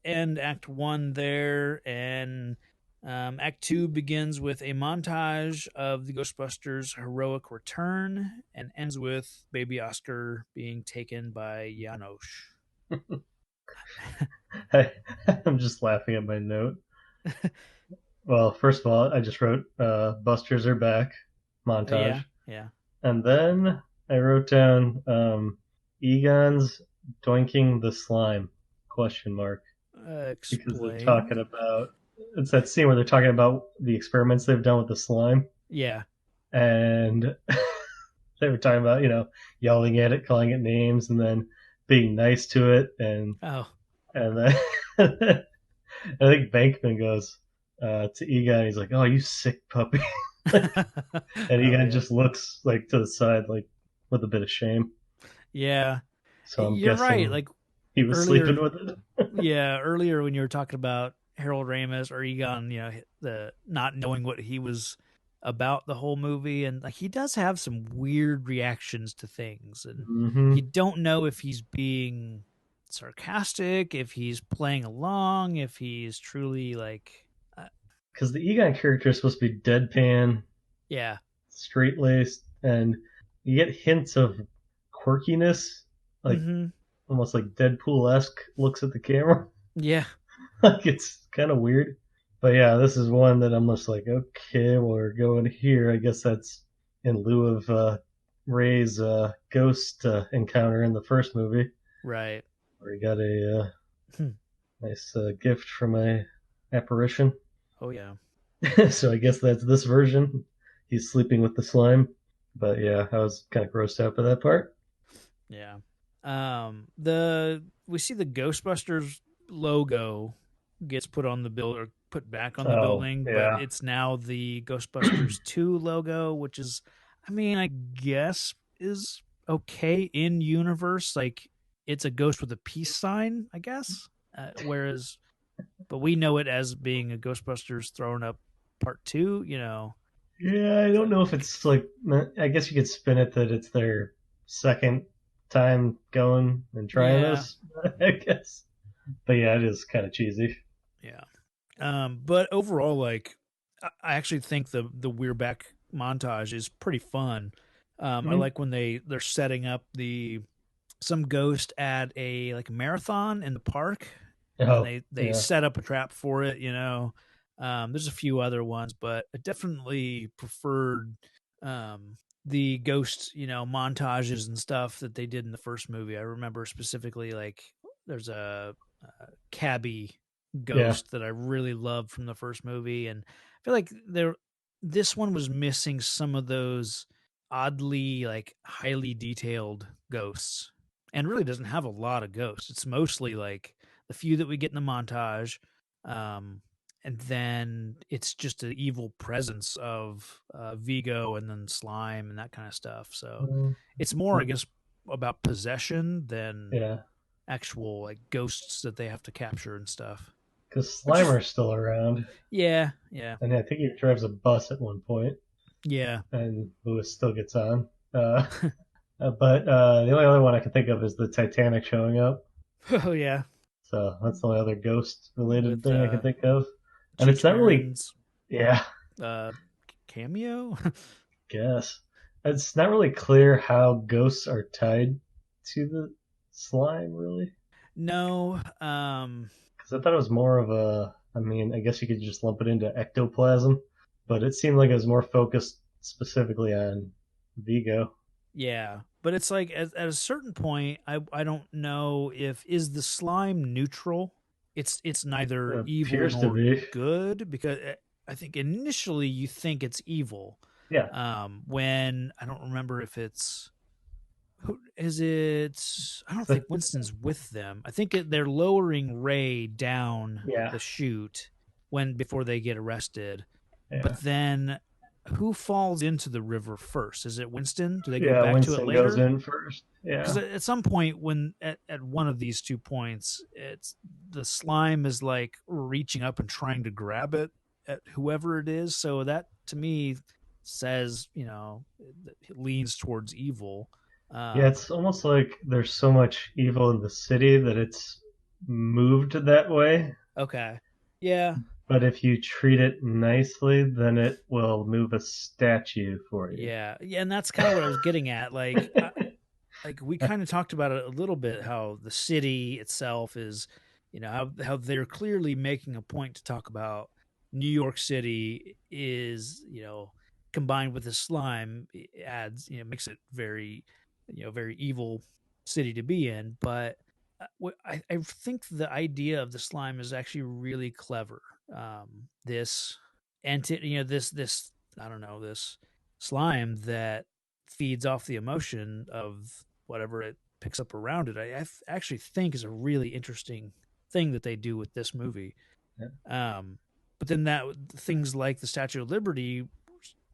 end Act 1 there, and Act 2 begins with a montage of the Ghostbusters' heroic return and ends with baby Oscar being taken by Janosch. I'm just laughing at my note. Well, first of all, I just wrote Busters are back Yeah, montage. yeah. And then I wrote down Egon's doinking the slime question mark because they're Explain. talking about it's that scene where they're talking about the experiments they've done with the slime Yeah. and they were talking about yelling at it, calling it names, and then being nice to it, Oh. and then I think Bankman goes to Egon, he's like, "Oh, you sick puppy," and Oh Egon yeah. just looks like to the side, like with a bit of shame. Yeah. So I'm You're right. guessing Like he was earlier, sleeping with it. yeah, earlier when you were talking about Harold Ramis or Egon, the not knowing what he was about the whole movie, and like he does have some weird reactions to things, and Mm-hmm. you don't know if he's being sarcastic, if he's playing along, if he's truly like, Because the Egon character is supposed to be deadpan, yeah, straight laced, and you get hints of quirkiness, like mm-hmm, almost like Deadpool esque looks at the camera. yeah, Like it's kind of weird. But yeah, this is one that I'm just like, okay, well, we're going here. I guess that's in lieu of Ray's ghost encounter in the first movie, right. where he got a Hmm. nice gift from a apparition. Oh yeah. So I guess that's this version. He's sleeping with the slime. But yeah, I was kind of grossed out by that part. Yeah. The we see the Ghostbusters logo gets put on the build or put back on the Oh, building, but yeah. it's now the Ghostbusters 2 logo, which is I mean, I guess is okay in universe. Like it's a ghost with a peace sign, I guess. Whereas but we know it as being a Ghostbusters thrown up part 2, Yeah, I don't know if it's like, I guess you could spin it that it's their second time going and trying Yeah. this, I guess. But yeah, it is kind of cheesy. Yeah. But overall, like, I actually think the We're Back montage is pretty fun. I Mhm. like when they're setting up some ghost at a like marathon in the park, and Oh, they yeah. set up a trap for it. There's a few other ones, but I definitely preferred the ghost montages and stuff that they did in the first movie. I remember specifically like there's a cabbie Yeah. ghost that I really loved from the first movie, and I feel like this one was missing some of those oddly like highly detailed ghosts, and really doesn't have a lot of ghosts. It's mostly like the few that we get in the montage, um, and then it's just an evil presence of Vigo and then slime and that kind of stuff. So Mm, it's more, I guess, about possession than yeah. actual like ghosts that they have to capture and stuff. Because Which is Slimer's still around. yeah, yeah, And I think he drives a bus at one point, yeah. and Lewis still gets on. But the only other one I can think of is the Titanic showing up. Oh yeah, So that's the only other ghost related with thing I can think of. And it's Cheech not really, Marin's yeah, uh cameo. guess. It's not really clear how ghosts are tied to the slime, really. No, Because I thought it was more of a, I mean, I guess you could just lump it into ectoplasm, but it seemed like it was more focused specifically on Vigo. yeah, but it's like at a certain point, I don't know if is the slime neutral. It's neither It evil appears to nor be. good because I think initially you think it's evil. Yeah. When I don't remember if it's who is it? I don't think Winston's with them. I think they're lowering Ray down Yeah. the chute before they get arrested. Yeah. But then who falls into the river first? Is it Winston? Do they go Yeah, back to it Winston goes later? in first. Because Yeah. at some point, when at one of these 2 points, it's the slime is like reaching up and trying to grab it at whoever it is. So that to me says, it leans towards evil. Yeah, it's almost like there's so much evil in the city that it's moved that way. Okay. Yeah. But if you treat it nicely, then it will move a statue for you. Yeah. Yeah. And that's kind of what I was getting at. Like we kind of talked about it a little bit, how the city itself is, how they're clearly making a point to talk about New York City is, combined with the slime adds, makes it very, very evil city to be in. But I think the idea of the slime is actually really clever. This entity, this I don't know, this slime that feeds off the emotion of whatever it picks up around it. I actually think is a really interesting thing that they do with this movie. Yeah. But then that things like the Statue of Liberty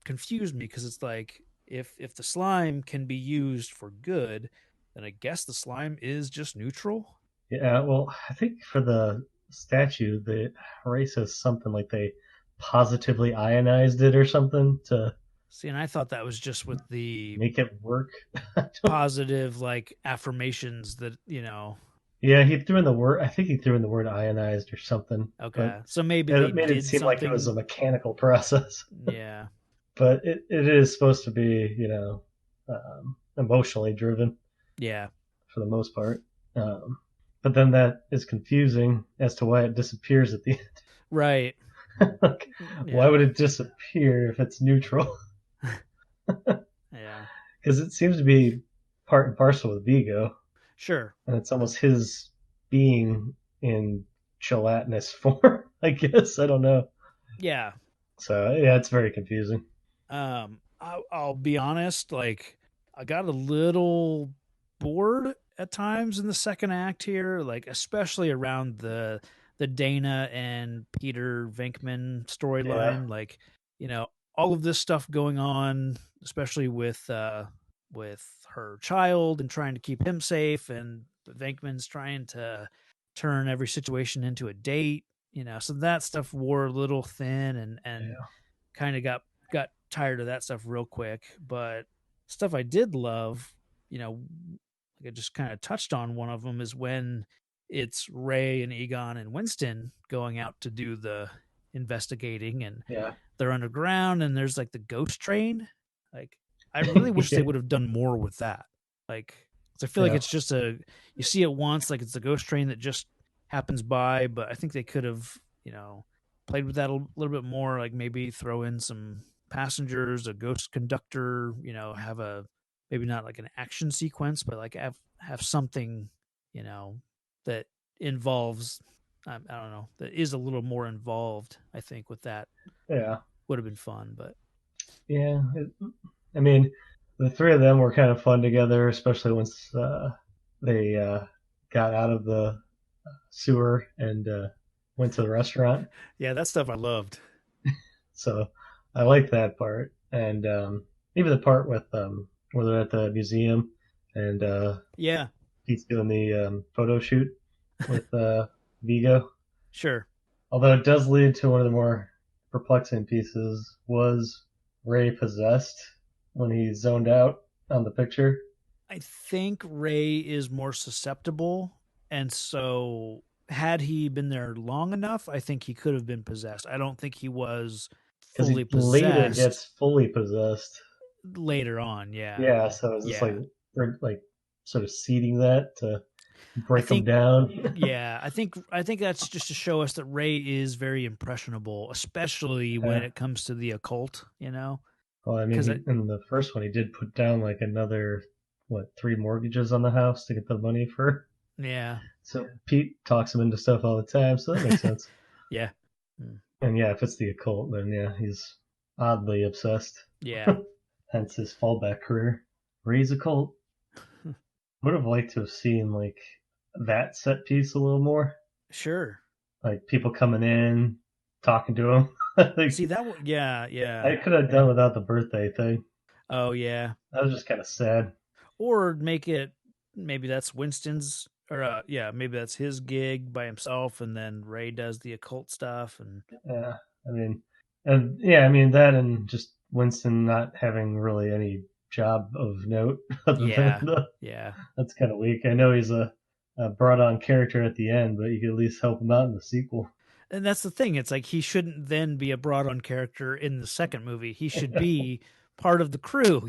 confused me because it's like if the slime can be used for good, then I guess the slime is just neutral. Yeah, well, I think for the statue, the Ray says something like they positively ionized it or something to See, and I thought that was just with the make it work. positive like affirmations that Yeah, he threw in the word. I think he threw in the word ionized or something. Okay, But so maybe they it made it did seem like it was a something. mechanical process. Yeah, But it is supposed to be, emotionally driven yeah, for the most part. Um, but then that is confusing as to why it disappears at the right. end. Like, why Yeah, would it disappear if it's neutral? yeah, Because it seems to be part and parcel with Vigo, sure. and it's almost his being in gelatinous form. I guess I don't know. Yeah. So yeah, it's very confusing. I'll be honest, like I got a little bored at times in the second act here, like especially around the Dana and Peter Venkman Yeah, storyline, like all of this stuff going on, especially with her child and trying to keep him safe, and Venkman's trying to turn every situation into a date, so that stuff wore a little thin and yeah, kind of got tired of that stuff real quick. But stuff I did love, like I just kind of touched on one of them is when it's Ray and Egon and Winston going out to do the investigating, and yeah, they're underground and there's like the ghost train. Like I really wish they yeah, would have done more with that. Like 'cause I feel like yeah. it's just you see it once, like it's the ghost train that just happens by, but I think they could have, played with that a little bit more, like maybe throw in some passengers, a ghost conductor, have a maybe not like an action sequence, but like have something, that involves I don't know, that is a little more involved. I think with that Yeah. would have been fun, but Yeah. I mean, the three of them were kind of fun together, especially once they got out of the sewer and went to the restaurant. yeah, that stuff I loved. So I like that part, and even the part with where they're at the museum and Yeah, he's doing the photo shoot with Vigo. sure. Although it does lead to one of the more perplexing pieces: was Ray possessed when he zoned out on the picture? I think Ray is more susceptible, and so had he been there long enough, I think he could have been possessed. I don't think he was Because fully he later possessed gets fully possessed. later on. Yeah, Yeah, so is this yeah. like sort of seeding that to I break him think down? Yeah, I think that's just to show us that Ray is very impressionable, especially when Yeah. it comes to the occult. Well, I mean, Because in the first one, he did put down like another three mortgages on the house to get the money for. yeah, So Pete talks him into stuff all the time, so that makes sense. yeah, Mm. And yeah, if it's the occult, then yeah, he's oddly obsessed. yeah, Hence his fallback career. Ray's occult. Would have liked to have seen like that set piece a little more, sure. like people coming in, talking to him. Like See that one? Yeah, I yeah. could have done without the birthday thing. Oh yeah. That was just kind of sad. Or make it maybe that's Winston's, or yeah, maybe that's his gig by himself, and then Ray does the occult stuff, and Yeah, I mean, and yeah, I mean that, and just Winston not having really any job of note other than yeah, the, yeah. that's kind of weak. I know he's a brought on character at the end, but you could at least help him out in the sequel. And that's the thing. It's like he shouldn't then be a brought on character in the second movie. He should be part of the crew.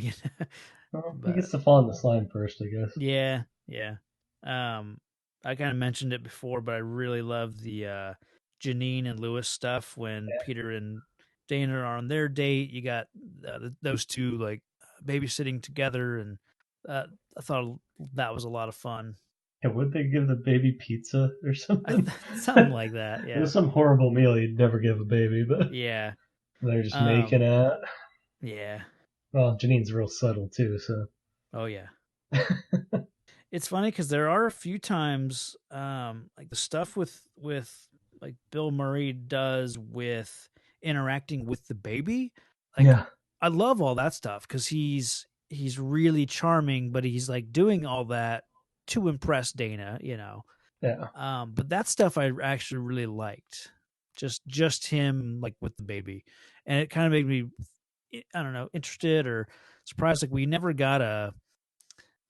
Well, he But gets to fall in the slime first, I guess. yeah, yeah. I kind of mentioned it before, but I really love the Janine and Lewis stuff when Peter and Dana are on their date. You got those two like babysitting together, and I thought that was a lot of fun. Yeah, would they give the baby pizza or something? Something like that. It Yeah. was some horrible meal you'd never give a baby, but Yeah. they're just making it. Yeah. Well, Janine's real subtle too, so. Oh yeah. It's funny because there are a few times, like the stuff with like Bill Murray does with interacting with the baby. Like, yeah, I love all that stuff because he's really charming, but he's like doing all that to impress Dana, you know. yeah. But that stuff I actually really liked. Just him like with the baby, and it kind of made me, I don't know, interested or surprised. Like we never got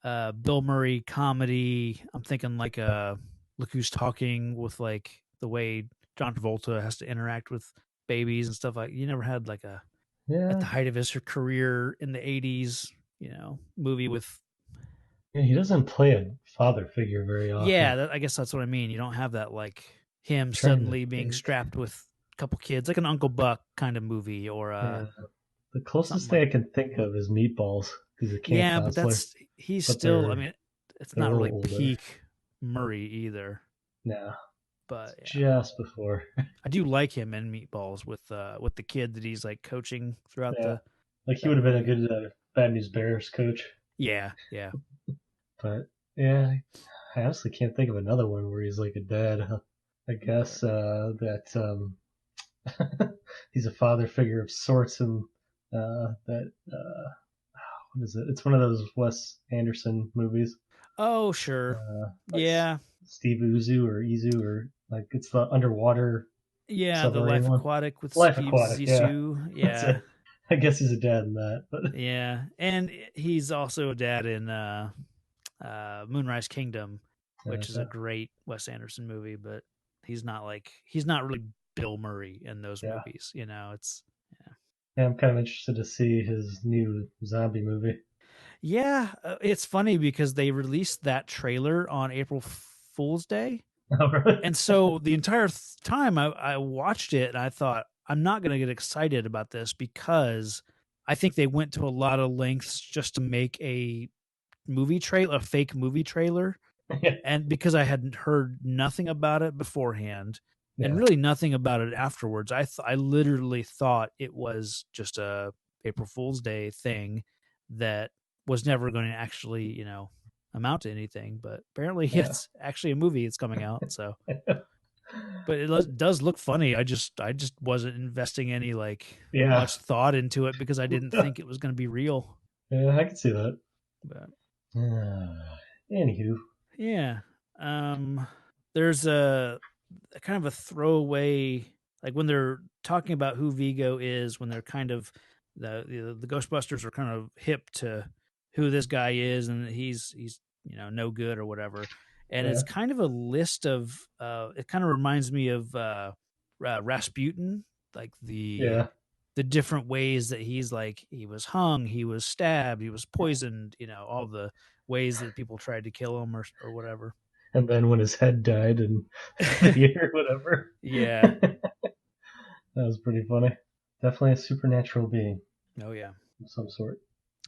a Bill Murray comedy. I'm thinking like Look Who's Talking, with like the way John Travolta has to interact with babies and stuff. Like you never had like a at the height of his career in the 80s, you know, movie with. Yeah, he doesn't play a father figure very often. Yeah, I guess that's what I mean. You don't have that like him suddenly being strapped with a couple kids, like an Uncle Buck kind of movie, or the closest thing I can think of is Meatballs. Yeah, but he's still. I mean, it's not really older. peak Murray either. No, but just before. I do like him in Meatballs with the kid that he's like coaching throughout the. Like he would have been a good Bad News Bears coach. Yeah. But yeah, I honestly can't think of another one where he's like a dad. I guess that he's a father figure of sorts, and what is it? It's one of those Wes Anderson movies. Oh, sure. Yeah. Steve Izu, or like it's the underwater. Yeah, the Life Aquatic with Life Steve Aquatic, Zissou. Yeah. I guess he's a dad in that. But. Yeah, and he's also a dad in Moonrise Kingdom, which is a great Wes Anderson movie, but he's not really Bill Murray in those movies. You know, it's. Yeah, I'm kind of interested to see his new zombie movie. Yeah, it's funny because they released that trailer on April Fool's Day. Oh, really? And so the entire time I watched it, and I thought, I'm not going to get excited about this because I think they went to a lot of lengths just to make a fake movie trailer. And because I hadn't heard nothing about it beforehand, and really nothing about it afterwards, I literally thought it was just a April Fool's Day thing that was never going to actually, you know, amount to anything. But apparently it's actually a movie. It's coming out. So, but it does look funny. I just wasn't investing any much thought into it because I didn't think it was going to be real. Yeah, I can see that. But anywho, yeah, there's a kind of a throwaway, like when they're talking about who Vigo is, when they're kind of the Ghostbusters are kind of hip to who this guy is, and he's you know no good or whatever, and it's kind of a list of it kind of reminds me of Rasputin, like the different ways that he's like he was hung, he was stabbed, he was poisoned, you know, all the ways that people tried to kill him or whatever. And then when his head died in the year or whatever. Yeah. That was pretty funny. Definitely a supernatural being. Oh, yeah. Of some sort.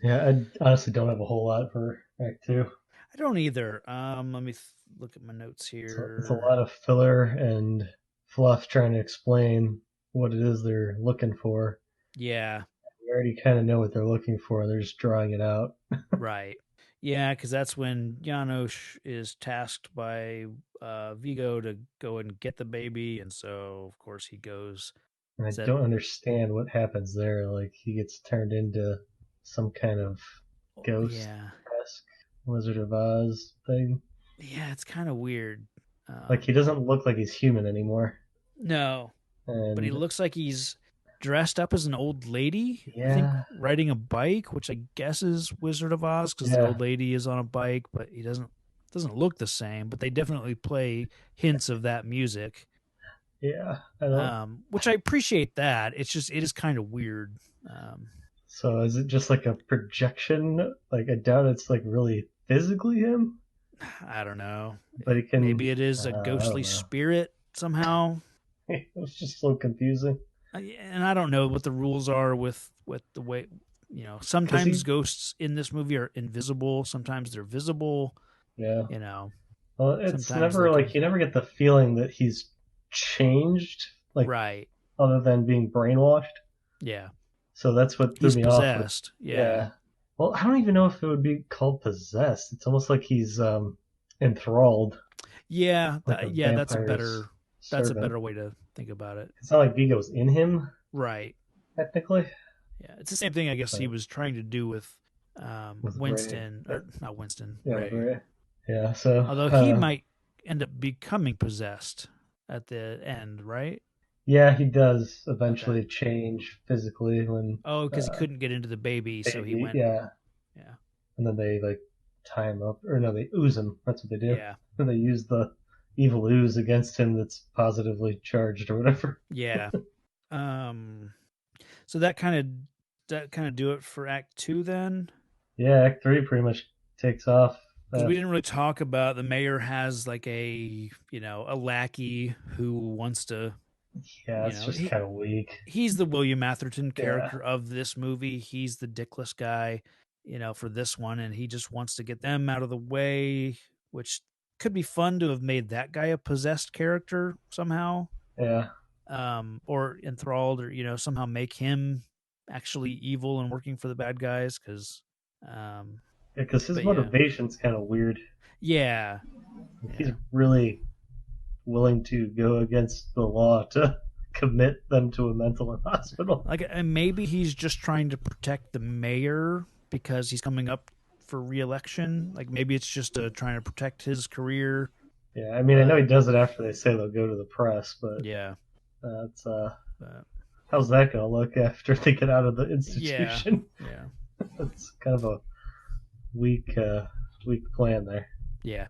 Yeah, I honestly don't have a whole lot for Act 2. I don't either. Let me look at my notes here. It's a lot of filler and fluff trying to explain what it is they're looking for. Yeah. You already kind of know what they're looking for. They're just drawing it out. Right. Yeah, because that's when Janosch is tasked by Vigo to go and get the baby, and so of course he goes. And I don't understand what happens there. Like he gets turned into some kind of ghost-esque Wizard of Oz thing. Yeah, it's kind of weird. Like he doesn't look like he's human anymore. No, but he looks like he's dressed up as an old lady, I think, riding a bike, which I guess is Wizard of Oz because the old lady is on a bike, but he doesn't look the same. But they definitely play hints of that music. Yeah, which I appreciate that. It is kind of weird. So is it just like a projection? Like I doubt it's like really physically him. I don't know. But it can. Maybe it is a ghostly spirit somehow. It was just so confusing. And I don't know what the rules are with the way, sometimes ghosts in this movie are invisible, sometimes they're visible. Yeah. Well, it's never like you never get the feeling that he's changed, like right, other than being brainwashed. Yeah. So that's what threw he's me possessed. off. Yeah. Well, I don't even know if it would be called possessed. It's almost like he's enthralled. Yeah, that's a better way to think about it. It's not like Vigo's in him, right? Technically. Yeah, it's the same thing I guess he was trying to do with Winston, Ray. Or not Winston. Yeah, Ray. Yeah. So although he might end up becoming possessed at the end, right? Yeah, he does eventually change physically when. Because he couldn't get into the baby, so he went. Yeah. Yeah. And then they like tie him up, or no, they ooze him. That's what they do. Yeah. And they use the evil ooze against him that's positively charged or whatever. Yeah. So that kind of do it for Act 2 then. Yeah, Act 3 pretty much takes off. Because we didn't really talk about the mayor has like a lackey who wants to. Yeah, it's just kind of weak. He's the William Atherton character of this movie. He's the dickless guy, for this one, and he just wants to get them out of the way, which could be fun to have made that guy a possessed character somehow. Yeah. Or enthralled, or somehow make him actually evil and working for the bad guys, because his motivation's kind of weird. Yeah. He's really willing to go against the law to commit them to a mental hospital. And maybe he's just trying to protect the mayor because he's coming up for re-election. Like maybe it's just trying to protect his career. Yeah, I mean, I know he does it after they say they'll go to the press, but yeah, that's how's that gonna look after they get out of the institution? Yeah. That's kind of a weak plan there. Yeah,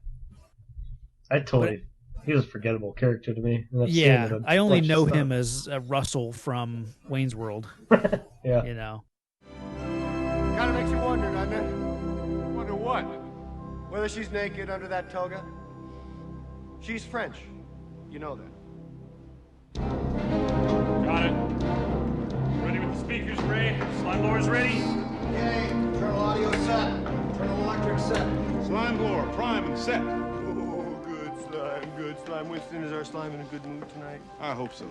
he was a forgettable character to me. Yeah, I only know him as Russell from Wayne's World. Yeah. Kind of makes you wonder, doesn't it? Wonder what? Whether she's naked under that toga. She's French. You know that. Got it. Ready with the speakers, Ray. Slime blower's ready. Okay, internal audio set. Internal electric set. Slime blower, prime and set. Good slime. Winston, is our slime in a good mood tonight? I hope so.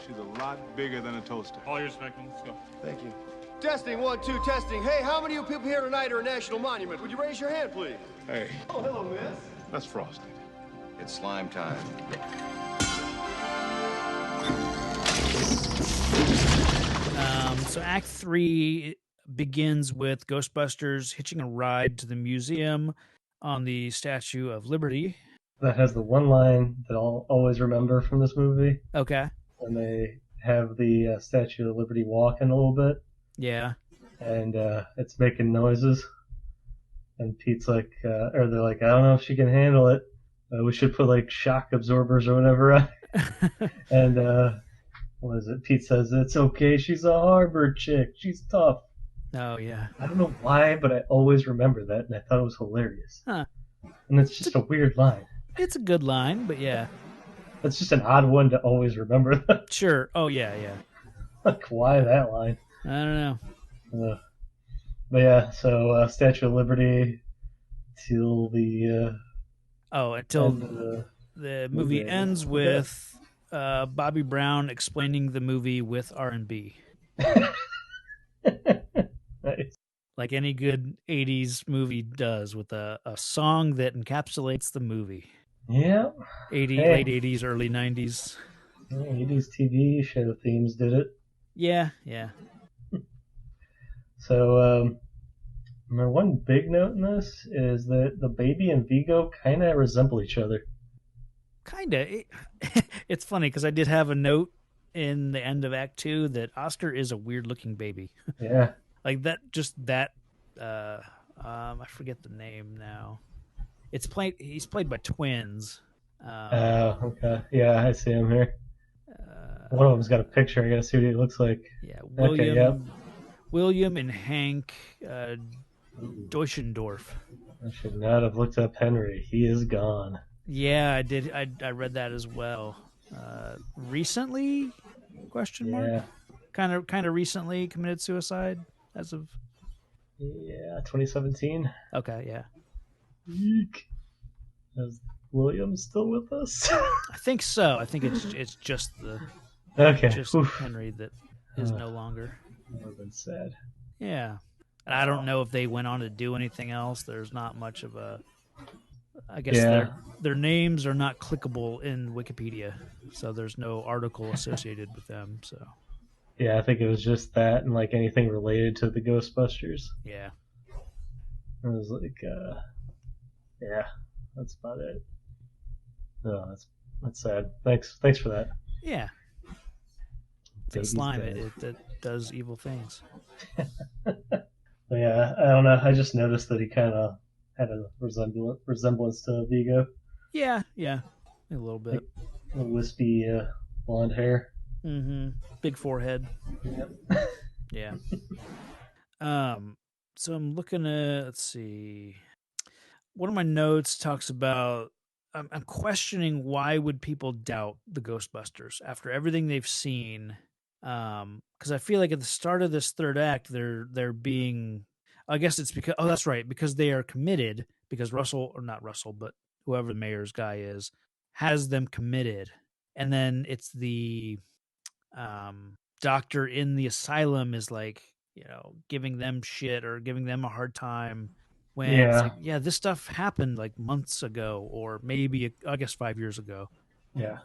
She's a lot bigger than a toaster. All yours, Spectrum. Let's go. Thank you. Testing, 1, 2, testing. Hey, how many of you people here tonight are a national monument? Would you raise your hand, please? Hey. Oh, hello, miss. That's Frosty. It's slime time. So Act 3 begins with Ghostbusters hitching a ride to the museum on the Statue of Liberty. That has the one line that I'll always remember from this movie. Okay. When they have the Statue of Liberty walking a little bit. Yeah. And it's making noises. And Pete's like, or they're like, I don't know if she can handle it. We should put like shock absorbers or whatever on. And what is it? Pete says, it's okay. She's a harbor chick. She's tough. Oh, yeah. I don't know why, but I always remember that. And I thought it was hilarious. Huh. And it's just a weird line. It's a good line, but yeah. It's just an odd one to always remember. Sure. Oh, yeah. Like, why that line? I don't know. But yeah, so Statue of Liberty till the... until the movie ends with Bobby Brown explaining the movie with R&B. Nice. Like any good 80s movie does, with a song that encapsulates the movie. Yeah. Late 80s, early 90s. 80s TV show themes did it. Yeah. So, my one big note in this is that the baby and Vigo kind of resemble each other. Kind of. It's funny because I did have a note in the end of Act 2 that Oscar is a weird-looking baby. Yeah. Like that. I forget the name now. He's played by twins. Okay. Yeah, I see him here. One of them's got a picture. I gotta see what he looks like. Yeah, William and Hank Deutschendorf. I should not have looked up Henry. He is gone. Yeah, I did. I read that as well. recently? Question mark. Yeah. Kind of recently committed suicide as of. Yeah, 2017. Okay, yeah. Eek. Is William still with us? I think so. I think it's just Okay. just Oof. Henry that is no longer. That would have been sad. Yeah. And I don't know if they went on to do anything else. There's not much of a. I guess their names are not clickable in Wikipedia, so there's no article associated with them. So Yeah, I think it was just that and like anything related to the Ghostbusters. yeah. It was like, yeah, that's about it. No, that's sad. Thanks for that. Yeah. It's a Baby's slime. dead. It does evil things. But yeah, I don't know. I just noticed that he kind of had a resemblance to Vigo. Yeah, a little bit. Like, a wispy blonde hair. Mm-hmm. Big forehead. Yep. Yeah. So I'm looking at. Let's see. One of my notes talks about. I'm questioning why would people doubt the Ghostbusters after everything they've seen. Because I feel like at the start of this third act, they're being. I guess it's because. Oh, that's right. Because they are committed. Because Russell, or not Russell, but whoever the mayor's guy is, has them committed, and then it's the doctor in the asylum is like, giving them shit or giving them a hard time when it's like, yeah, this stuff happened like months ago or maybe I guess 5 years ago. Yeah.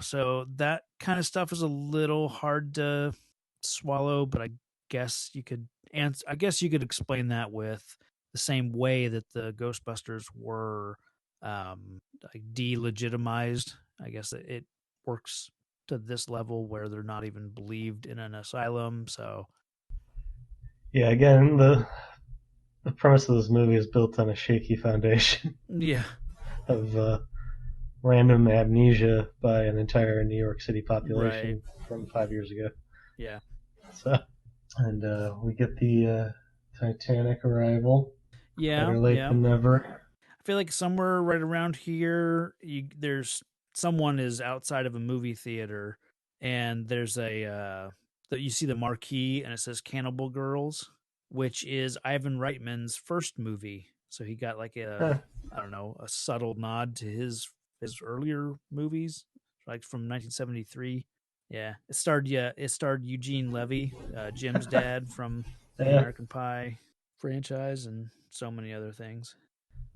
So that kind of stuff is a little hard to swallow, but I guess you could explain that with the same way that the Ghostbusters were like delegitimized. I guess it works to this level where they're not even believed in an asylum. So yeah, again, the premise of this movie is built on a shaky foundation. Yeah. Of random amnesia by an entire New York City population from 5 years ago. Yeah. So, and we get the Titanic arrival. Yeah. Better late than never. I feel like somewhere right around here, there's someone is outside of a movie theater, and there's that you see the marquee, and it says Cannibal Girls, which is Ivan Reitman's first movie. So he got like a subtle nod to his earlier movies, like from 1973. Yeah, it starred Eugene Levy, Jim's dad from the American Pie franchise, and so many other things.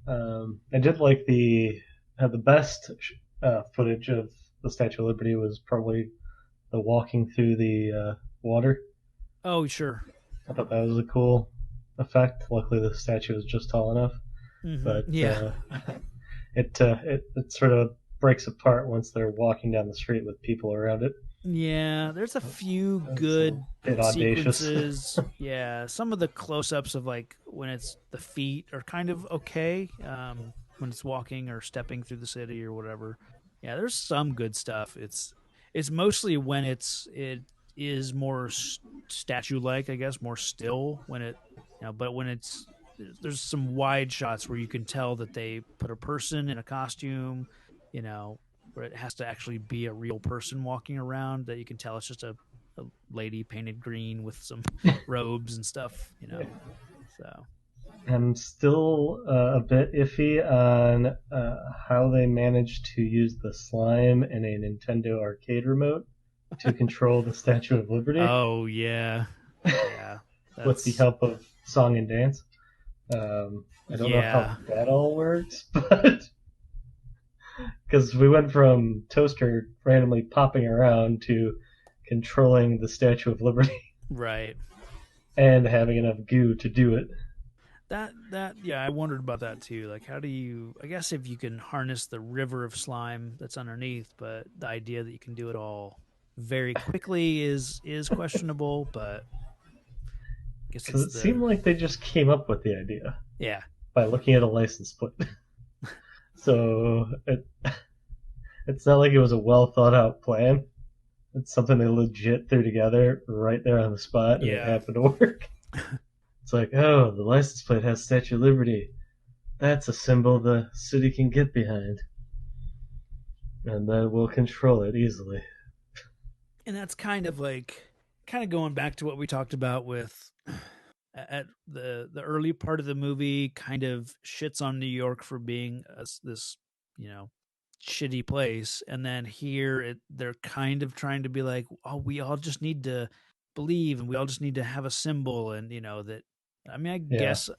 I did like the best footage of the Statue of Liberty was probably the walking through the water. Oh, sure. I thought that was a cool effect. Luckily, the statue was just tall enough. Mm-hmm. But it sort of breaks apart once they're walking down the street with people around it. Yeah, there's a few good sequences. Yeah, some of the close-ups of like when it's the feet are kind of okay. When it's walking or stepping through the city or whatever. Yeah, there's some good stuff. It's mostly when it is more statue-like, I guess, more still when it, but when there's some wide shots where you can tell that they put a person in a costume, where it has to actually be a real person walking around, that you can tell it's just a lady painted green with some robes and stuff, so. I'm still a bit iffy on how they managed to use the slime in a Nintendo arcade remote to control the Statue of Liberty. Oh, yeah. Yeah. With the help of song and dance. I don't know how that all works, but because we went from Toaster randomly popping around to controlling the Statue of Liberty. Right. And having enough goo to do it. I wondered about that too. Like, how do you, I guess if you can harness the river of slime that's underneath, but the idea that you can do it all very quickly is questionable, but I guess because it seemed like they just came up with the idea. Yeah. By looking at a license plate. So it's not like it was a well thought out plan. It's something they legit threw together right there on the spot, and it happened to work. It's like, oh, the license plate has Statue of Liberty. That's a symbol the city can get behind. And then we'll control it easily. And that's kind of going back to what we talked about with at the early part of the movie, kind of shits on New York for being this, shitty place. And then here they're kind of trying to be like, oh, we all just need to believe and we all just need to have a symbol. And, that, I mean, I guess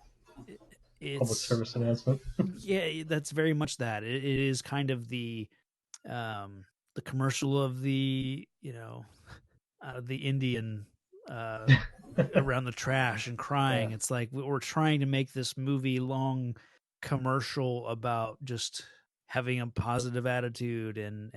it's public service announcement. Yeah, that's very much that. It is kind of the commercial of the, the Indian around the trash and crying. Yeah. It's like we're trying to make this movie long commercial about just having a positive attitude and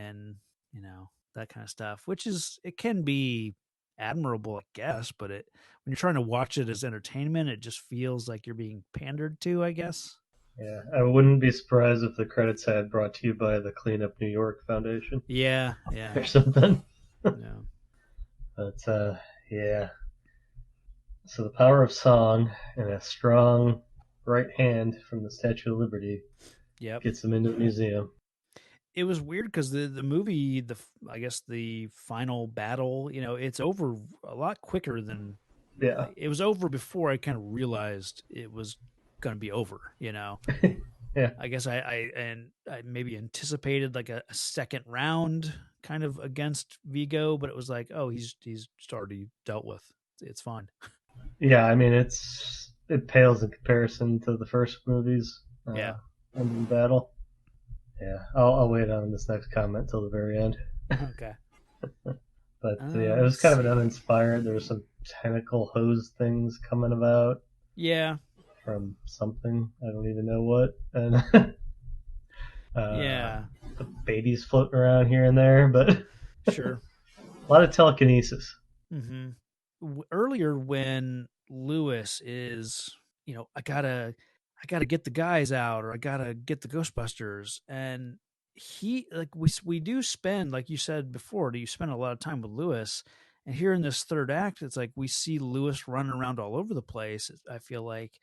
that kind of stuff, which it can be admirable, I guess, but when you're trying to watch it as entertainment, it just feels like you're being pandered to, I guess. Yeah, I wouldn't be surprised if the credits had brought to you by the Clean Up New York Foundation. Yeah. Or something. Yeah. But, yeah. So the power of song and a strong right hand from the Statue of Liberty gets them into the museum. It was weird because the movie, I guess the final battle, it's over a lot quicker than... Yeah. It was over before I kind of realized it was going to be over, Yeah. I guess I maybe anticipated like a second round kind of against Vigo, but it was like, oh, he's already dealt with. It's fine. Yeah, I mean, it pales in comparison to the first movies. In battle. Yeah, I'll wait on this next comment till the very end. Okay. But yeah, it was kind of an uninspired. There was some tentacle hose things coming about. Yeah. From something, I don't even know what. And yeah, the babies floating around here and there, but sure. A lot of telekinesis. Mm-hmm. Earlier when Lewis is, I gotta get the guys out, or I gotta get the Ghostbusters, and he, like, we do spend, like you said before, you spend a lot of time with Lewis, and here in this third act, it's like we see Lewis running around all over the place, I feel like,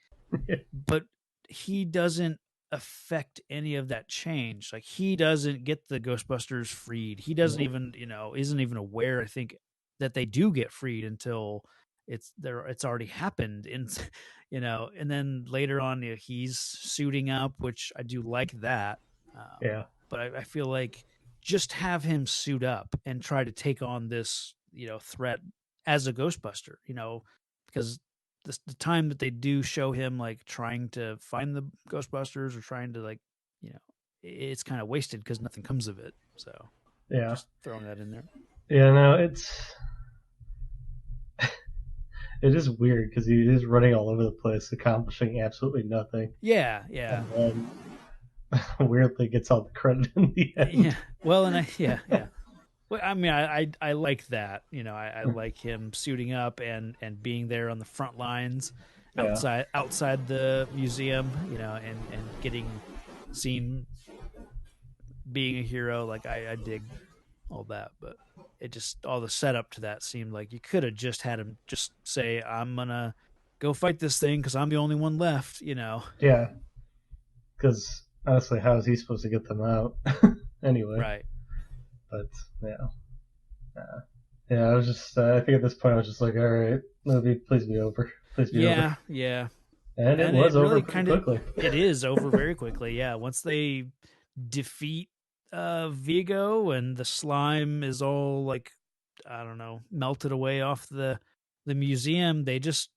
but he doesn't affect any of that change. Like, he doesn't get the Ghostbusters freed. He doesn't even, isn't even aware, I think, that they do get freed until it's already happened. And, and then later on, he's suiting up, which I do like that. Yeah. But I feel like just have him suit up and try to take on this, threat as a Ghostbuster, because the time that they do show him like trying to find the Ghostbusters or trying to, like, it's kind of wasted because nothing comes of it. So yeah, just throwing that in there. Yeah, no, it is weird because he is running all over the place, accomplishing absolutely nothing. Yeah. And then weirdly gets all the credit in the end. Yeah. Well, and yeah. Well, I mean, I like that. I like him suiting up and being there on the front lines, outside the museum, and getting seen being a hero. Like, I dig all that, but it just, all the setup to that seemed like you could have just had him just say, I'm gonna go fight this thing because I'm the only one left. Yeah. Because honestly, how is he supposed to get them out anyway? Right. But yeah, I was just, I think at this point I was just like, all right, movie, please be over. Please be over. Yeah. And it was over really pretty quickly. It is over very quickly, yeah. Once they defeat Vigo and the slime is all, like, I don't know, melted away off the museum, they just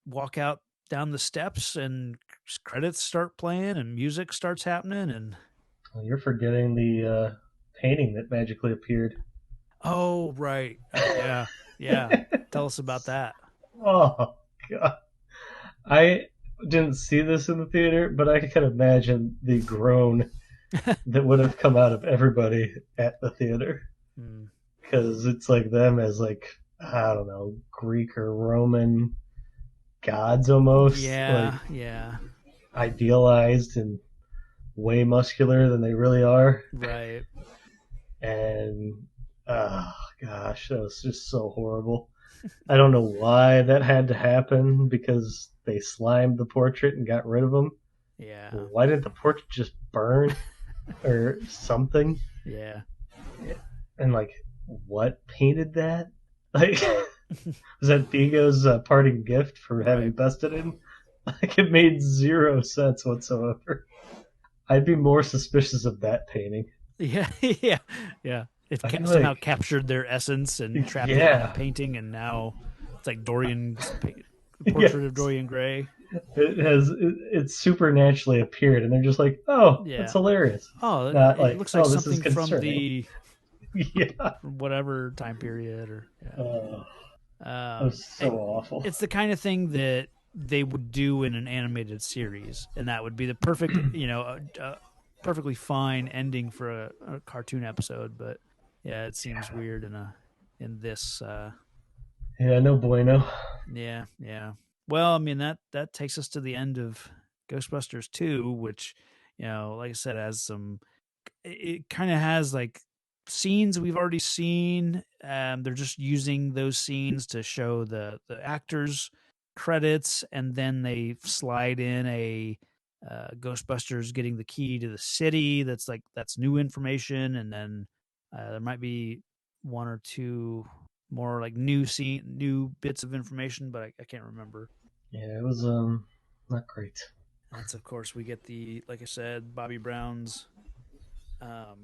walk out down the steps and credits start playing and music starts happening. And well, you're forgetting the painting that magically appeared. Oh, right. Yeah. Tell us about that. Oh, God. I didn't see this in the theater, but I can imagine the groan that would have come out of everybody at the theater. Because it's like them as, like, I don't know, Greek or Roman gods almost. Yeah. Idealized and way muscular than they really are. Right. And oh gosh, that was just so horrible. I don't know why that had to happen, because they slimed the portrait and got rid of him. Yeah. Why didn't the portrait just burn or something? Yeah. And like, what painted that? Like, was that Vigo's parting gift for having Right. bested him? Like, it made zero sense whatsoever. I'd be more suspicious of that painting. Yeah, yeah. It I feel somehow like, captured their essence and trapped it in a yeah, painting, and now it's like Dorian's portrait of yes. Dorian Gray. It supernaturally appeared, and they're just like, oh, that's Yeah. hilarious. Oh, Not it like, looks like oh, this is something from concerning. the Yeah. whatever time period, or That was so awful. it's the kind of thing that they would do in an animated series, and that would be the perfect, perfectly fine ending for a cartoon episode. But yeah, it seems weird in this. Yeah, no bueno. Yeah. Well, I mean that takes us to the end of Ghostbusters 2, which, like I said, has some. It kind of has like scenes we've already seen. They're just using those scenes to show the actors' credits, and then they slide in a Ghostbusters getting the key to the city. That's new information, and then there might be one or two more like new bits of information, but I can't remember. Yeah, it was not great. That's, of course, we get like I said, Bobby Brown's. I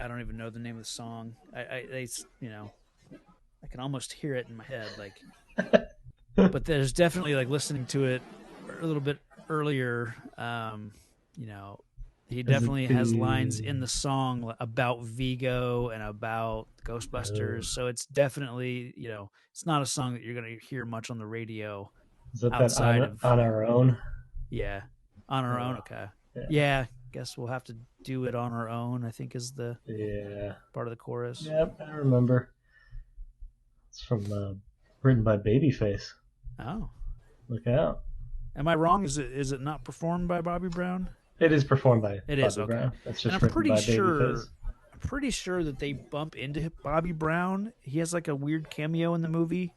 don't even know the name of the song. I can almost hear it in my head, like. But there's definitely like listening to it a little bit earlier. He definitely has lines in the song about Vigo and about Ghostbusters. So it's definitely, it's not a song that you're going to hear much on the radio. Is it outside that of on our own? Yeah, on our own. Okay. Yeah, guess we'll have to do it on our own, I think, is the part of the chorus. Yep, I remember. It's from written by Babyface. Oh, look out! Am I wrong? Is it not performed by Bobby Brown? It is performed by It Bobby is, okay. Brown. It's just and written by Babyface. I'm pretty sure that they bump into Bobby Brown. He has like a weird cameo in the movie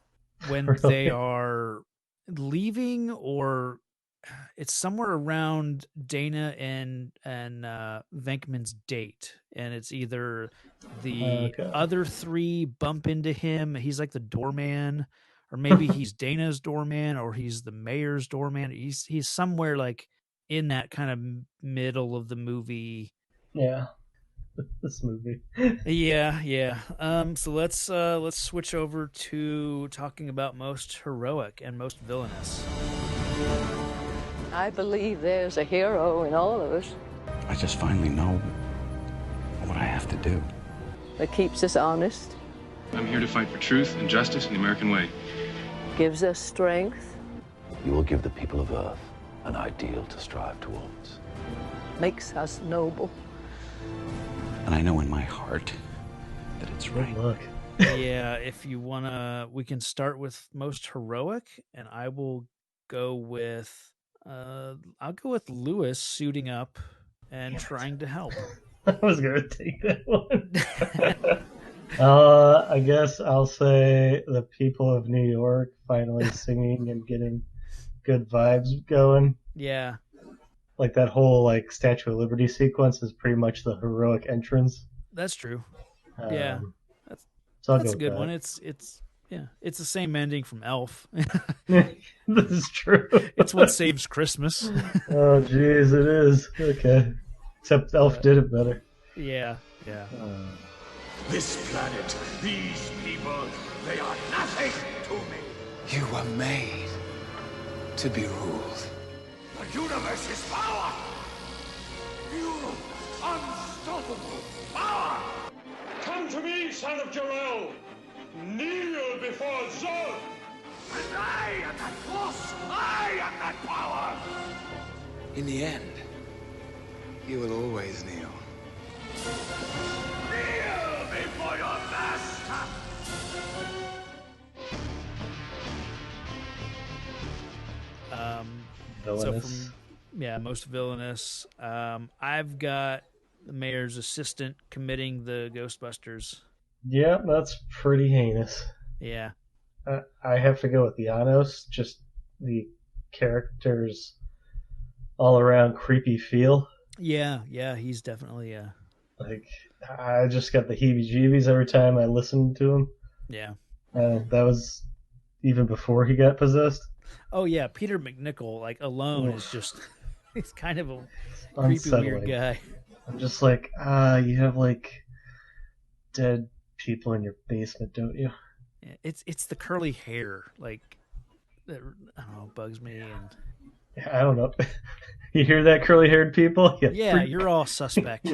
when Really? they are leaving, or it's somewhere around Dana and Venkman's date, and it's either the other three bump into him. He's like the doorman, or maybe he's Dana's doorman, or he's the mayor's doorman. He's somewhere like in that kind of middle of the movie. Yeah, this movie. Yeah. So let's switch over to talking about most heroic and most villainous. I believe there's a hero in all of us. I just finally know what I have to do. That keeps us honest. I'm here to fight for truth and justice in the American way. Gives us strength. You will give the people of Earth an ideal to strive towards. Makes us noble. And I know in my heart that it's right. Look. Yeah, if you wanna, we can start with most heroic, and I will go with I'll go with Lewis suiting up and trying to help. I was gonna take that one. I guess I'll say the people of New York finally singing and getting good vibes going. Yeah. Like that whole like Statue of Liberty sequence is pretty much the heroic entrance. That's true. Yeah. That's a good one. It's the same ending from Elf. This is true. It's what saves Christmas. Oh jeez, it is. Okay. Except Elf did it better. Yeah. This planet, these people, they are nothing to me. You were made to be ruled. The universe's power! Pure, unstoppable power! Come to me, son of Jor-El! Kneel before Zod! And I am that force! I am that power! In the end, you will always kneel. Kneel before your master! Villainous. So most villainous. I've got the mayor's assistant committing the Ghostbusters. Yeah, that's pretty heinous. Yeah. I have to go with Janos, just the character's all around creepy feel. Yeah, he's definitely Like, I just got the heebie-jeebies every time I listened to him. Yeah. That was even before he got possessed. Oh yeah, Peter McNichol, like alone, is just he's kind of a creepy, Unsettling. weird guy. I'm just like, you have like dead people in your basement, don't you? Yeah, it's the curly hair, like that, I don't know, bugs me. And I don't know. You hear that, curly-haired people? Yeah, you're all suspect.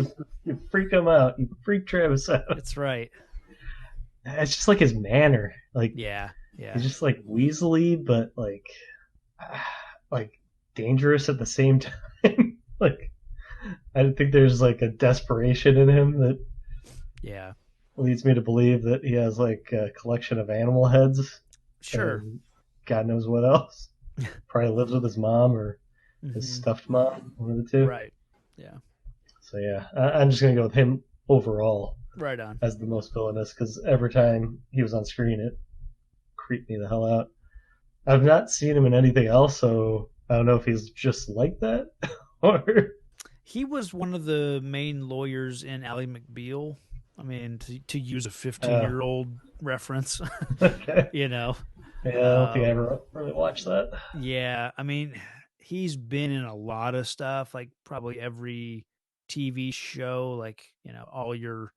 You freak them out. You freak Travis out. That's right. It's just like his manner. Like, yeah. He's just like weaselly, but like dangerous at the same time. Like, I think there's like a desperation in him that leads me to believe that he has like a collection of animal heads. Sure. God knows what else. Probably lives with his mom or his stuffed mom, one of the two. Right. Yeah. So yeah, I'm just gonna go with him overall. Right on. As the most villainous, because every time he was on screen, it creeped me the hell out. I've not seen him in anything else, so I don't know if he's just like that or. He was one of the main lawyers in Ally McBeal. I mean, to use a 15-year-old reference, Okay. you know. Yeah, I don't think I ever really watched that. Yeah, I mean, he's been in a lot of stuff, like probably every TV show, like, you know, all your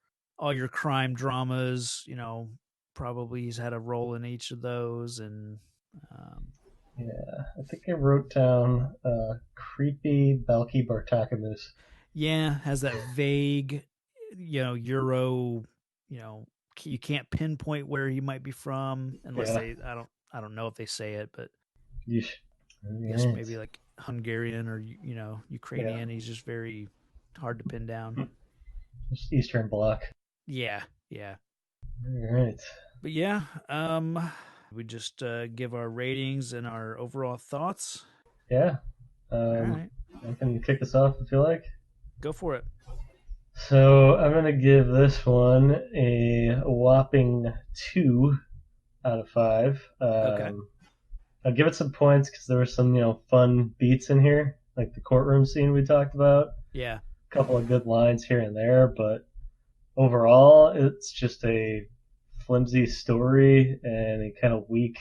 crime dramas, you know, probably he's had a role in each of those. And yeah, I think I wrote down creepy Balky Bartakamus. Yeah, has that vague, you know, Euro, you know, you can't pinpoint where he might be from unless I don't know if they say it, but Yeesh. I guess maybe like Hungarian or, you know, Ukrainian. He's just very hard to pin down. Just Eastern Bloc. Yeah. All right. But yeah, we just give our ratings and our overall thoughts. Yeah. All right. I can kick us off if you like. Go for it. So I'm going to give this one a whopping 2 out of 5. Okay. I'll give it some points because there were some, fun beats in here, like the courtroom scene we talked about. Yeah. A couple of good lines here and there, but overall, it's just a flimsy story and a kind of weak,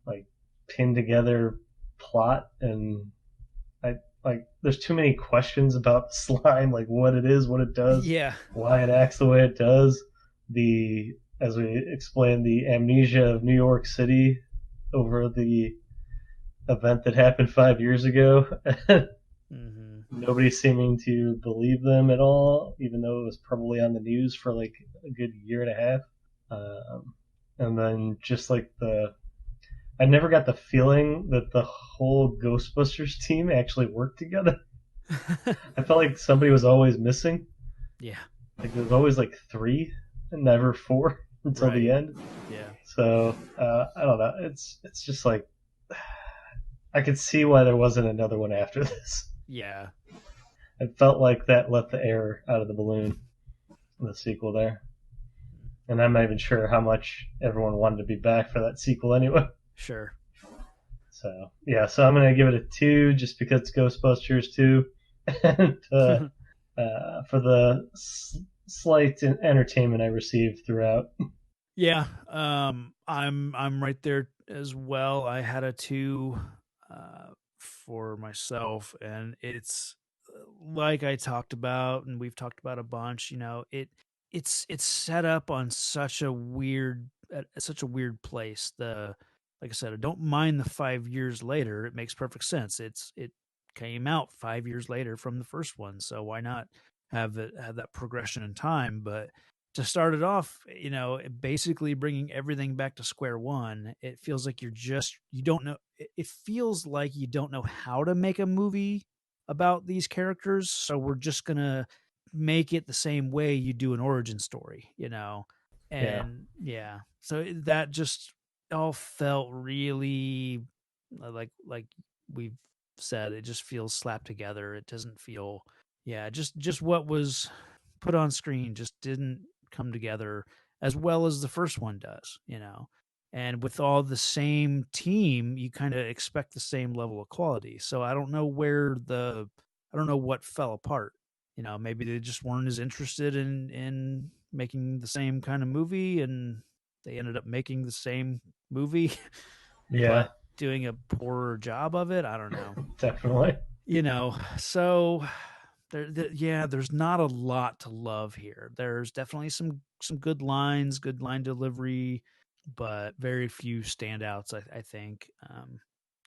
like, pinned together plot. And there's too many questions about slime, like what it is, what it does, why it acts the way it does. As we explained, the amnesia of New York City over the event that happened 5 years ago. Nobody seeming to believe them at all, even though it was probably on the news for like a good year and a half. And then just like I never got the feeling that the whole Ghostbusters team actually worked together. I felt like somebody was always missing. Yeah. Like there was always like 3 and never 4 until the end. Yeah. So I don't know. It's just like I could see why there wasn't another one after this. Yeah. It felt like that let the air out of the balloon, the sequel there. And I'm not even sure how much everyone wanted to be back for that sequel anyway. Sure. So, yeah, so I'm going to give it a 2 just because it's Ghostbusters 2. And for the slight entertainment I received throughout. Yeah, I'm right there as well. I had a 2 for myself, and it's like I talked about, and we've talked about a bunch. You know, it's set up on such a weird place. Like I said, I don't mind the 5 years later. It makes perfect sense. It came out 5 years later from the first one, so why not have that progression in time? But to start it off, you know, basically bringing everything back to square one, it feels like you don't know. It feels like you don't know how to make a movie about these characters, so we're just gonna make it the same way you do an origin story, you know? And yeah, so that just all felt really like we've said, it just feels slapped together. It doesn't feel, just what was put on screen just didn't come together as well as the first one does, you know. And with all the same team, you kind of expect the same level of quality. So I don't know what fell apart, maybe they just weren't as interested in making the same kind of movie, and they ended up making the same movie, Yeah, but doing a poorer job of it. I don't know. definitely. So there's not a lot to love here. There's definitely some good lines, good line delivery, but very few standouts. I think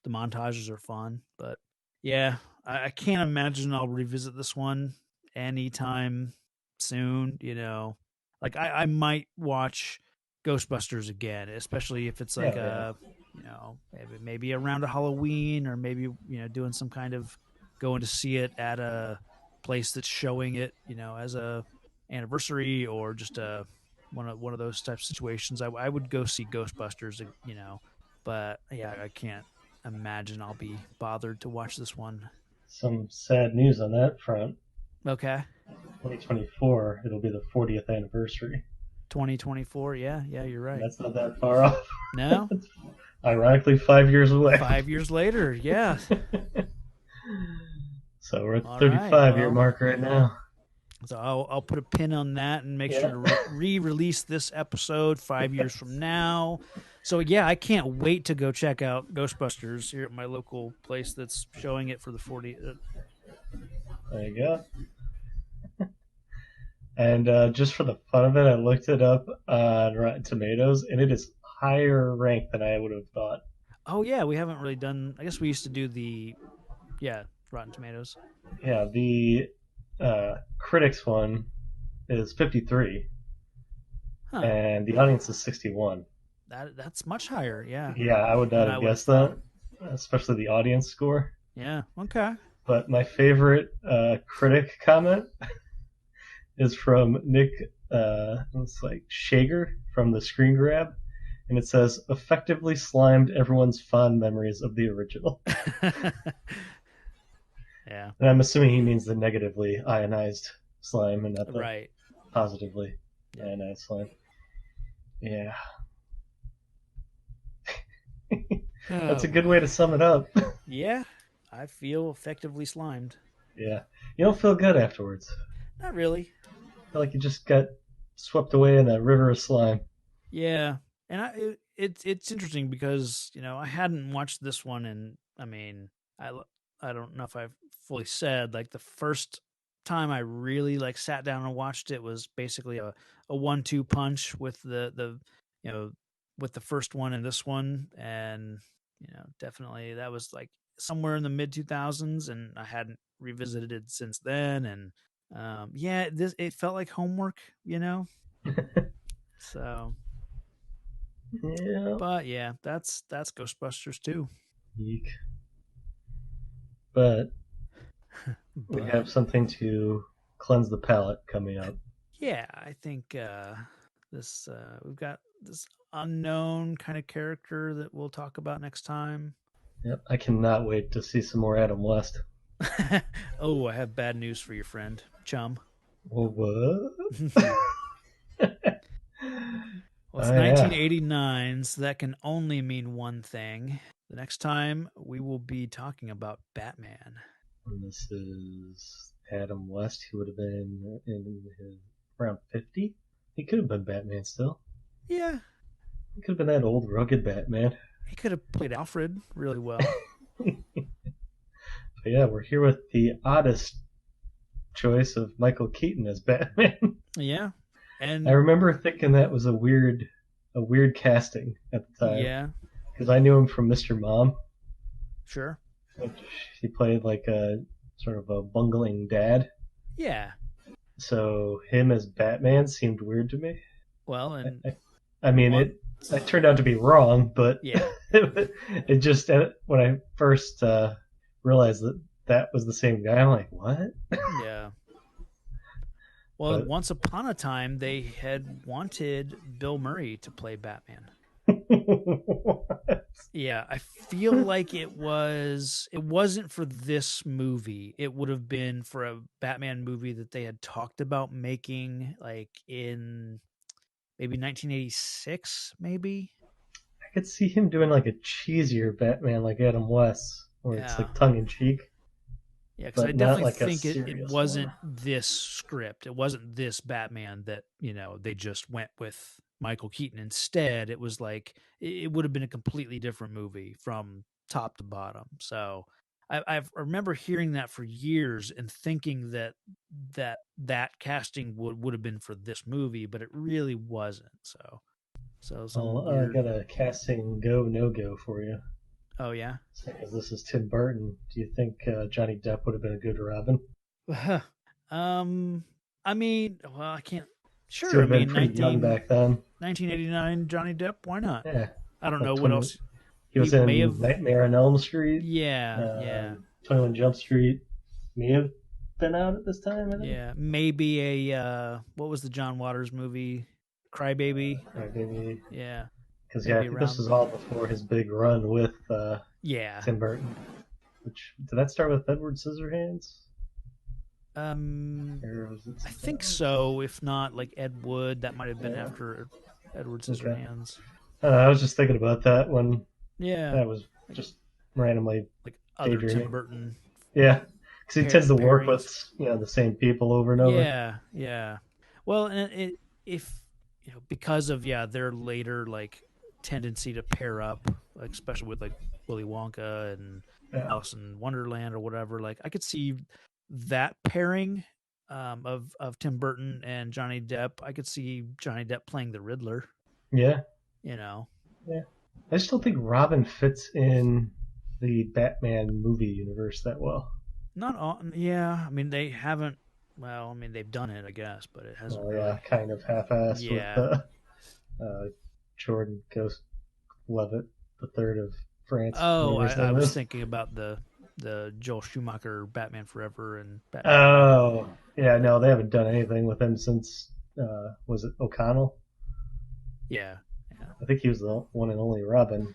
the montages are fun, but yeah, I can't imagine I'll revisit this one anytime soon. Like I might watch Ghostbusters again, especially if it's like Yeah. maybe around a Halloween, or maybe doing some kind of going to see it at a place that's showing it, as a anniversary, or just one of those type of situations. I would go see Ghostbusters, but yeah, I can't imagine I'll be bothered to watch this one. Some sad news on that front. Okay. 2024, it'll be the 40th anniversary. 2024, yeah, you're right. That's not that far off. No? Ironically, 5 years away. 5 years later, yeah. So we're at the All 35-year right, mark right now. So I'll put a pin on that and make sure to re-release this episode 5 years from now. So yeah, I can't wait to go check out Ghostbusters here at my local place that's showing it for the 40th. There you go. And just for the fun of it, I looked it up on Rotten Tomatoes, and it is higher ranked than I would have thought. Oh yeah, we haven't really done. I guess we used to do the Rotten Tomatoes. Yeah, the critics one is 53, and the audience is 61. That's much higher, yeah. Yeah, I would not have guessed that, especially the audience score. Yeah, okay. But my favorite critic comment is from Nick, it's like Shager from the Screen Grab, and it says, "Effectively slimed everyone's fond memories of the original." Yeah. And I'm assuming he means the negatively ionized slime and not the right. positively ionized slime. Yeah. That's a good way to sum it up. Yeah, I feel effectively slimed. Yeah. You don't feel good afterwards. Not really. I feel like you just got swept away in that river of slime. Yeah. And it's interesting because, I hadn't watched this one, and I don't know if I've fully said, like, the first time I really sat down and watched it was basically a 1-2 punch with the with the first one and this one, and definitely that was like somewhere in the mid 2000s, and I hadn't revisited it since then, and it felt like homework, so yeah. But yeah, that's Ghostbusters too. Eek. But we have something to cleanse the palate coming up. Yeah, I think we've got this unknown kind of character that we'll talk about next time. Yep, I cannot wait to see some more Adam West. Oh, I have bad news for your friend, Chum. Well, what? Well, it's 1989, so that can only mean one thing. The next time we will be talking about Batman. And this is Adam West. He would have been in around 50. He could have been Batman still. Yeah. He could have been that old rugged Batman. He could have played Alfred really well. But yeah, we're here with the oddest choice of Michael Keaton as Batman. Yeah. And I remember thinking that was a weird casting at the time. Yeah. Because I knew him from Mr. Mom. Sure. Which he played like a sort of a bungling dad. Yeah. So him as Batman seemed weird to me. Well, and it turned out to be wrong, but yeah, it just, when I first realized that was the same guy, I'm like, what? Yeah. Well, once upon a time, they had wanted Bill Murray to play Batman. Yeah, I feel like it wasn't for this movie. It would have been for a Batman movie that they had talked about making, like in maybe 1986, maybe. I could see him doing like a cheesier Batman like Adam West, where it's like tongue in cheek. Yeah, because I but not definitely like a think it serious wasn't one. this script. It wasn't this Batman that, they just went with Michael Keaton instead. It was like, it would have been a completely different movie from top to bottom. So I remember hearing that for years and thinking that casting would have been for this movie, but it really wasn't. So some Well, I weird. got a casting go no go for you. Oh yeah. Because this is Tim Burton. Do you think Johnny Depp would have been a good Robin? I mean, well, I can't. He Sure, would I have been mean, pretty young back then. 1989 Johnny Depp. Why not? Yeah. I don't Like know what else. He was may in have. Nightmare on Elm Street. Yeah. 21 Jump Street may have been out at this time, I think. Yeah, maybe a what was the John Waters movie? Crybaby. Crybaby. Yeah. Because I think this was all before his big run with Tim Burton. Which did that start with Edward Scissorhands? I think so. If not, like Ed Wood, that might have been after Edward Scissorhands. I was just thinking about that when. Yeah. That was just randomly like other daydreaming. Tim Burton. Yeah, because he tends to work with the same people over and over. Yeah. Well, and if because of their later like tendency to pair up, like especially with like Willy Wonka and Alice in Wonderland or whatever, like I could see that pairing of Tim Burton and Johnny Depp. I could see Johnny Depp playing the Riddler. Yeah. Yeah. I just don't think Robin fits in the Batman movie universe that well. Not all. Yeah. I mean, they haven't. Well, I mean, they've done it, I guess, but it hasn't. Really... kind of half-assed with Jordan Ghost Levitt, the third of France. Oh, I was thinking about the Joel Schumacher Batman Forever and Batman. Oh, yeah, no, they haven't done anything with him since. Was it O'Connell? Yeah. I think he was the one and only Robin.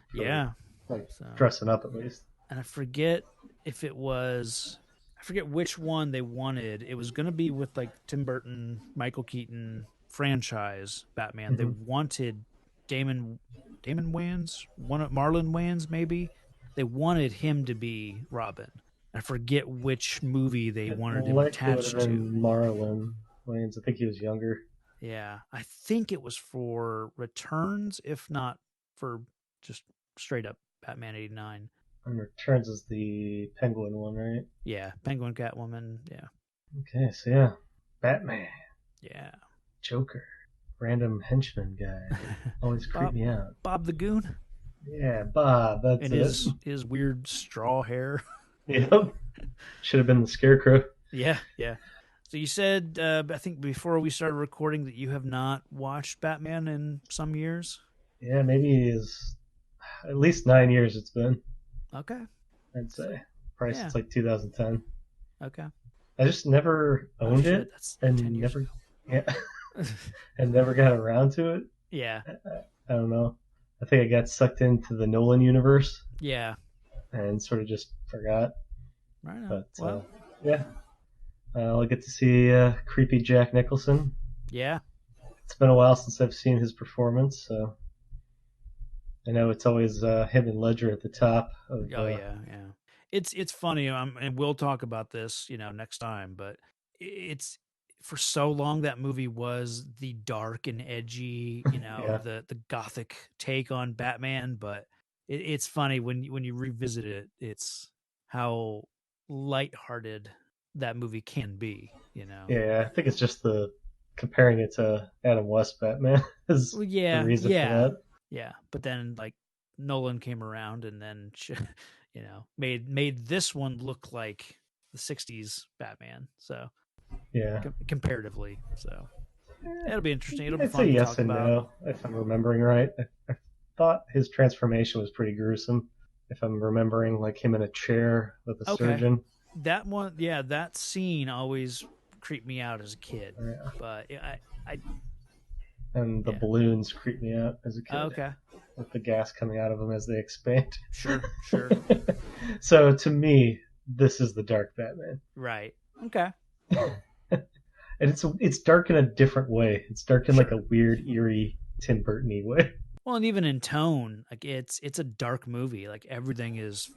Dressing up at least. And I forget if it was. I forget which one they wanted. It was going to be with like Tim Burton, Michael Keaton franchise Batman. Mm-hmm. They wanted Damon Wayans, Marlon Wayans maybe. They wanted him to be Robin. I forget which movie they wanted him attached to. Marlon Wayans. I think he was younger. Yeah, I think it was for Returns, if not for just straight up Batman '89. And Returns is the Penguin one, right? Yeah, Penguin, Catwoman, yeah. Okay, so Batman. Yeah. Joker. Random henchman guy. Always creep me out. Bob the Goon? Yeah, Bob, that's and it. his weird straw hair. Yep. Should have been the Scarecrow. Yeah. So you said, I think before we started recording, that you have not watched Batman in some years? Yeah, maybe it's at least 9 years it's been. Okay. I'd say. Probably since like 2010. Okay. I just never owned it and never and never got around to it. Yeah. I don't know. I think I got sucked into the Nolan universe. Yeah. And sort of just forgot. Right on. But well. I'll get to see creepy Jack Nicholson. Yeah. It's been a while since I've seen his performance, so I know it's always him and Ledger at the top. Yeah. It's funny, and we'll talk about this, next time. But it's for so long that movie was the dark and edgy, the gothic take on Batman. But it's funny when you revisit it, it's how lighthearted that movie can be. Yeah, I think it's just comparing it to Adam West Batman is the reason for that. Yeah, but then like Nolan came around and then made this one look like the '60s Batman. So comparatively, so it'll be interesting. It'll be fun to talk about. No, if I'm remembering right. I thought his transformation was pretty gruesome. If I'm remembering, like him in a chair with a surgeon. That one, that scene always creeped me out as a kid. Yeah. But I and the balloons creep me out as a kid. Okay. With the gas coming out of them as they expand. Sure. So to me, this is the dark Batman. Right. Okay. And it's dark in a different way. It's dark in like a weird, eerie, Tim Burton-y way. Well, and even in tone, like it's a dark movie. Like everything is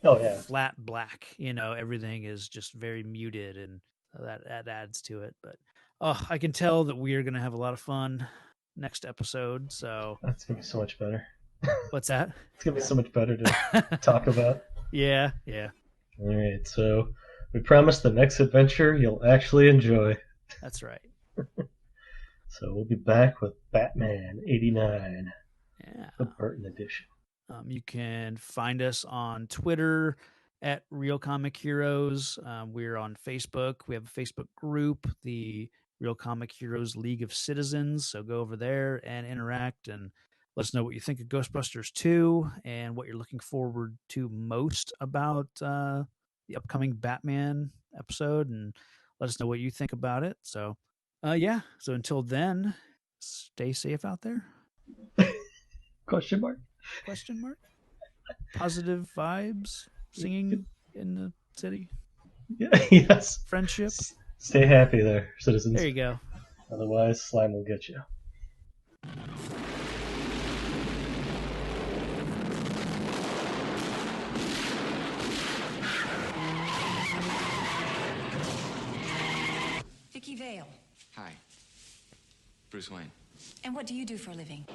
flat black. You know, everything is just very muted, and that adds to it. But I can tell that we are going to have a lot of fun next episode. So that's gonna be so much better. What's that? It's gonna be so much better to talk about. Yeah. All right, so we promise the next adventure you'll actually enjoy. That's right. So we'll be back with Batman '89. Yeah. The Burton edition. You can find us on Twitter at Real Comic Heroes. We're on Facebook. We have a Facebook group, the Real Comic Heroes League of Citizens. So go over there and interact and let us know what you think of Ghostbusters 2 and what you're looking forward to most about the upcoming Batman episode, and let us know what you think about it. So, So until then, stay safe out there. Question mark? Positive vibes, singing in the city. Yes. Friendship. Stay happy there, citizens. There you go. Otherwise, slime will get you. Vicky Vale. Hi. Bruce Wayne. And what do you do for a living?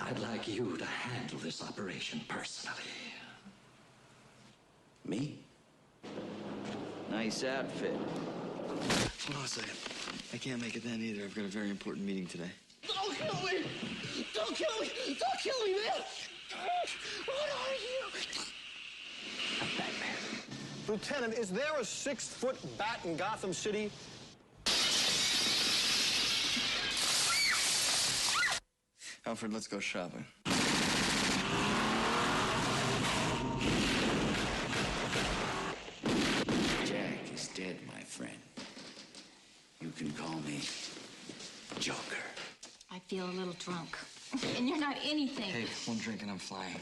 I'd like you to handle this operation personally. Me? Nice outfit. Hold on a second. I can't make it then either. I've got a very important meeting today. Don't kill me! Don't kill me! Don't kill me, man! What are you? Lieutenant, is there a 6-foot bat in Gotham City? Alfred, let's go shopping. Jack is dead, my friend. You can call me Joker. I feel a little drunk. And you're not anything. Hey, one drink and I'm flying.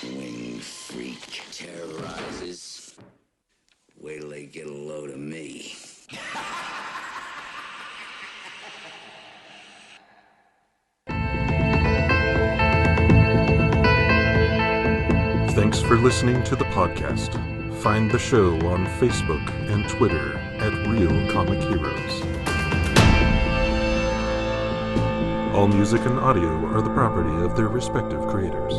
Winged freak terrorizes. Wait till they get a load of me. Thanks for listening to the podcast. Find the show on Facebook and Twitter at Real Comic Heroes. All music and audio are the property of their respective creators.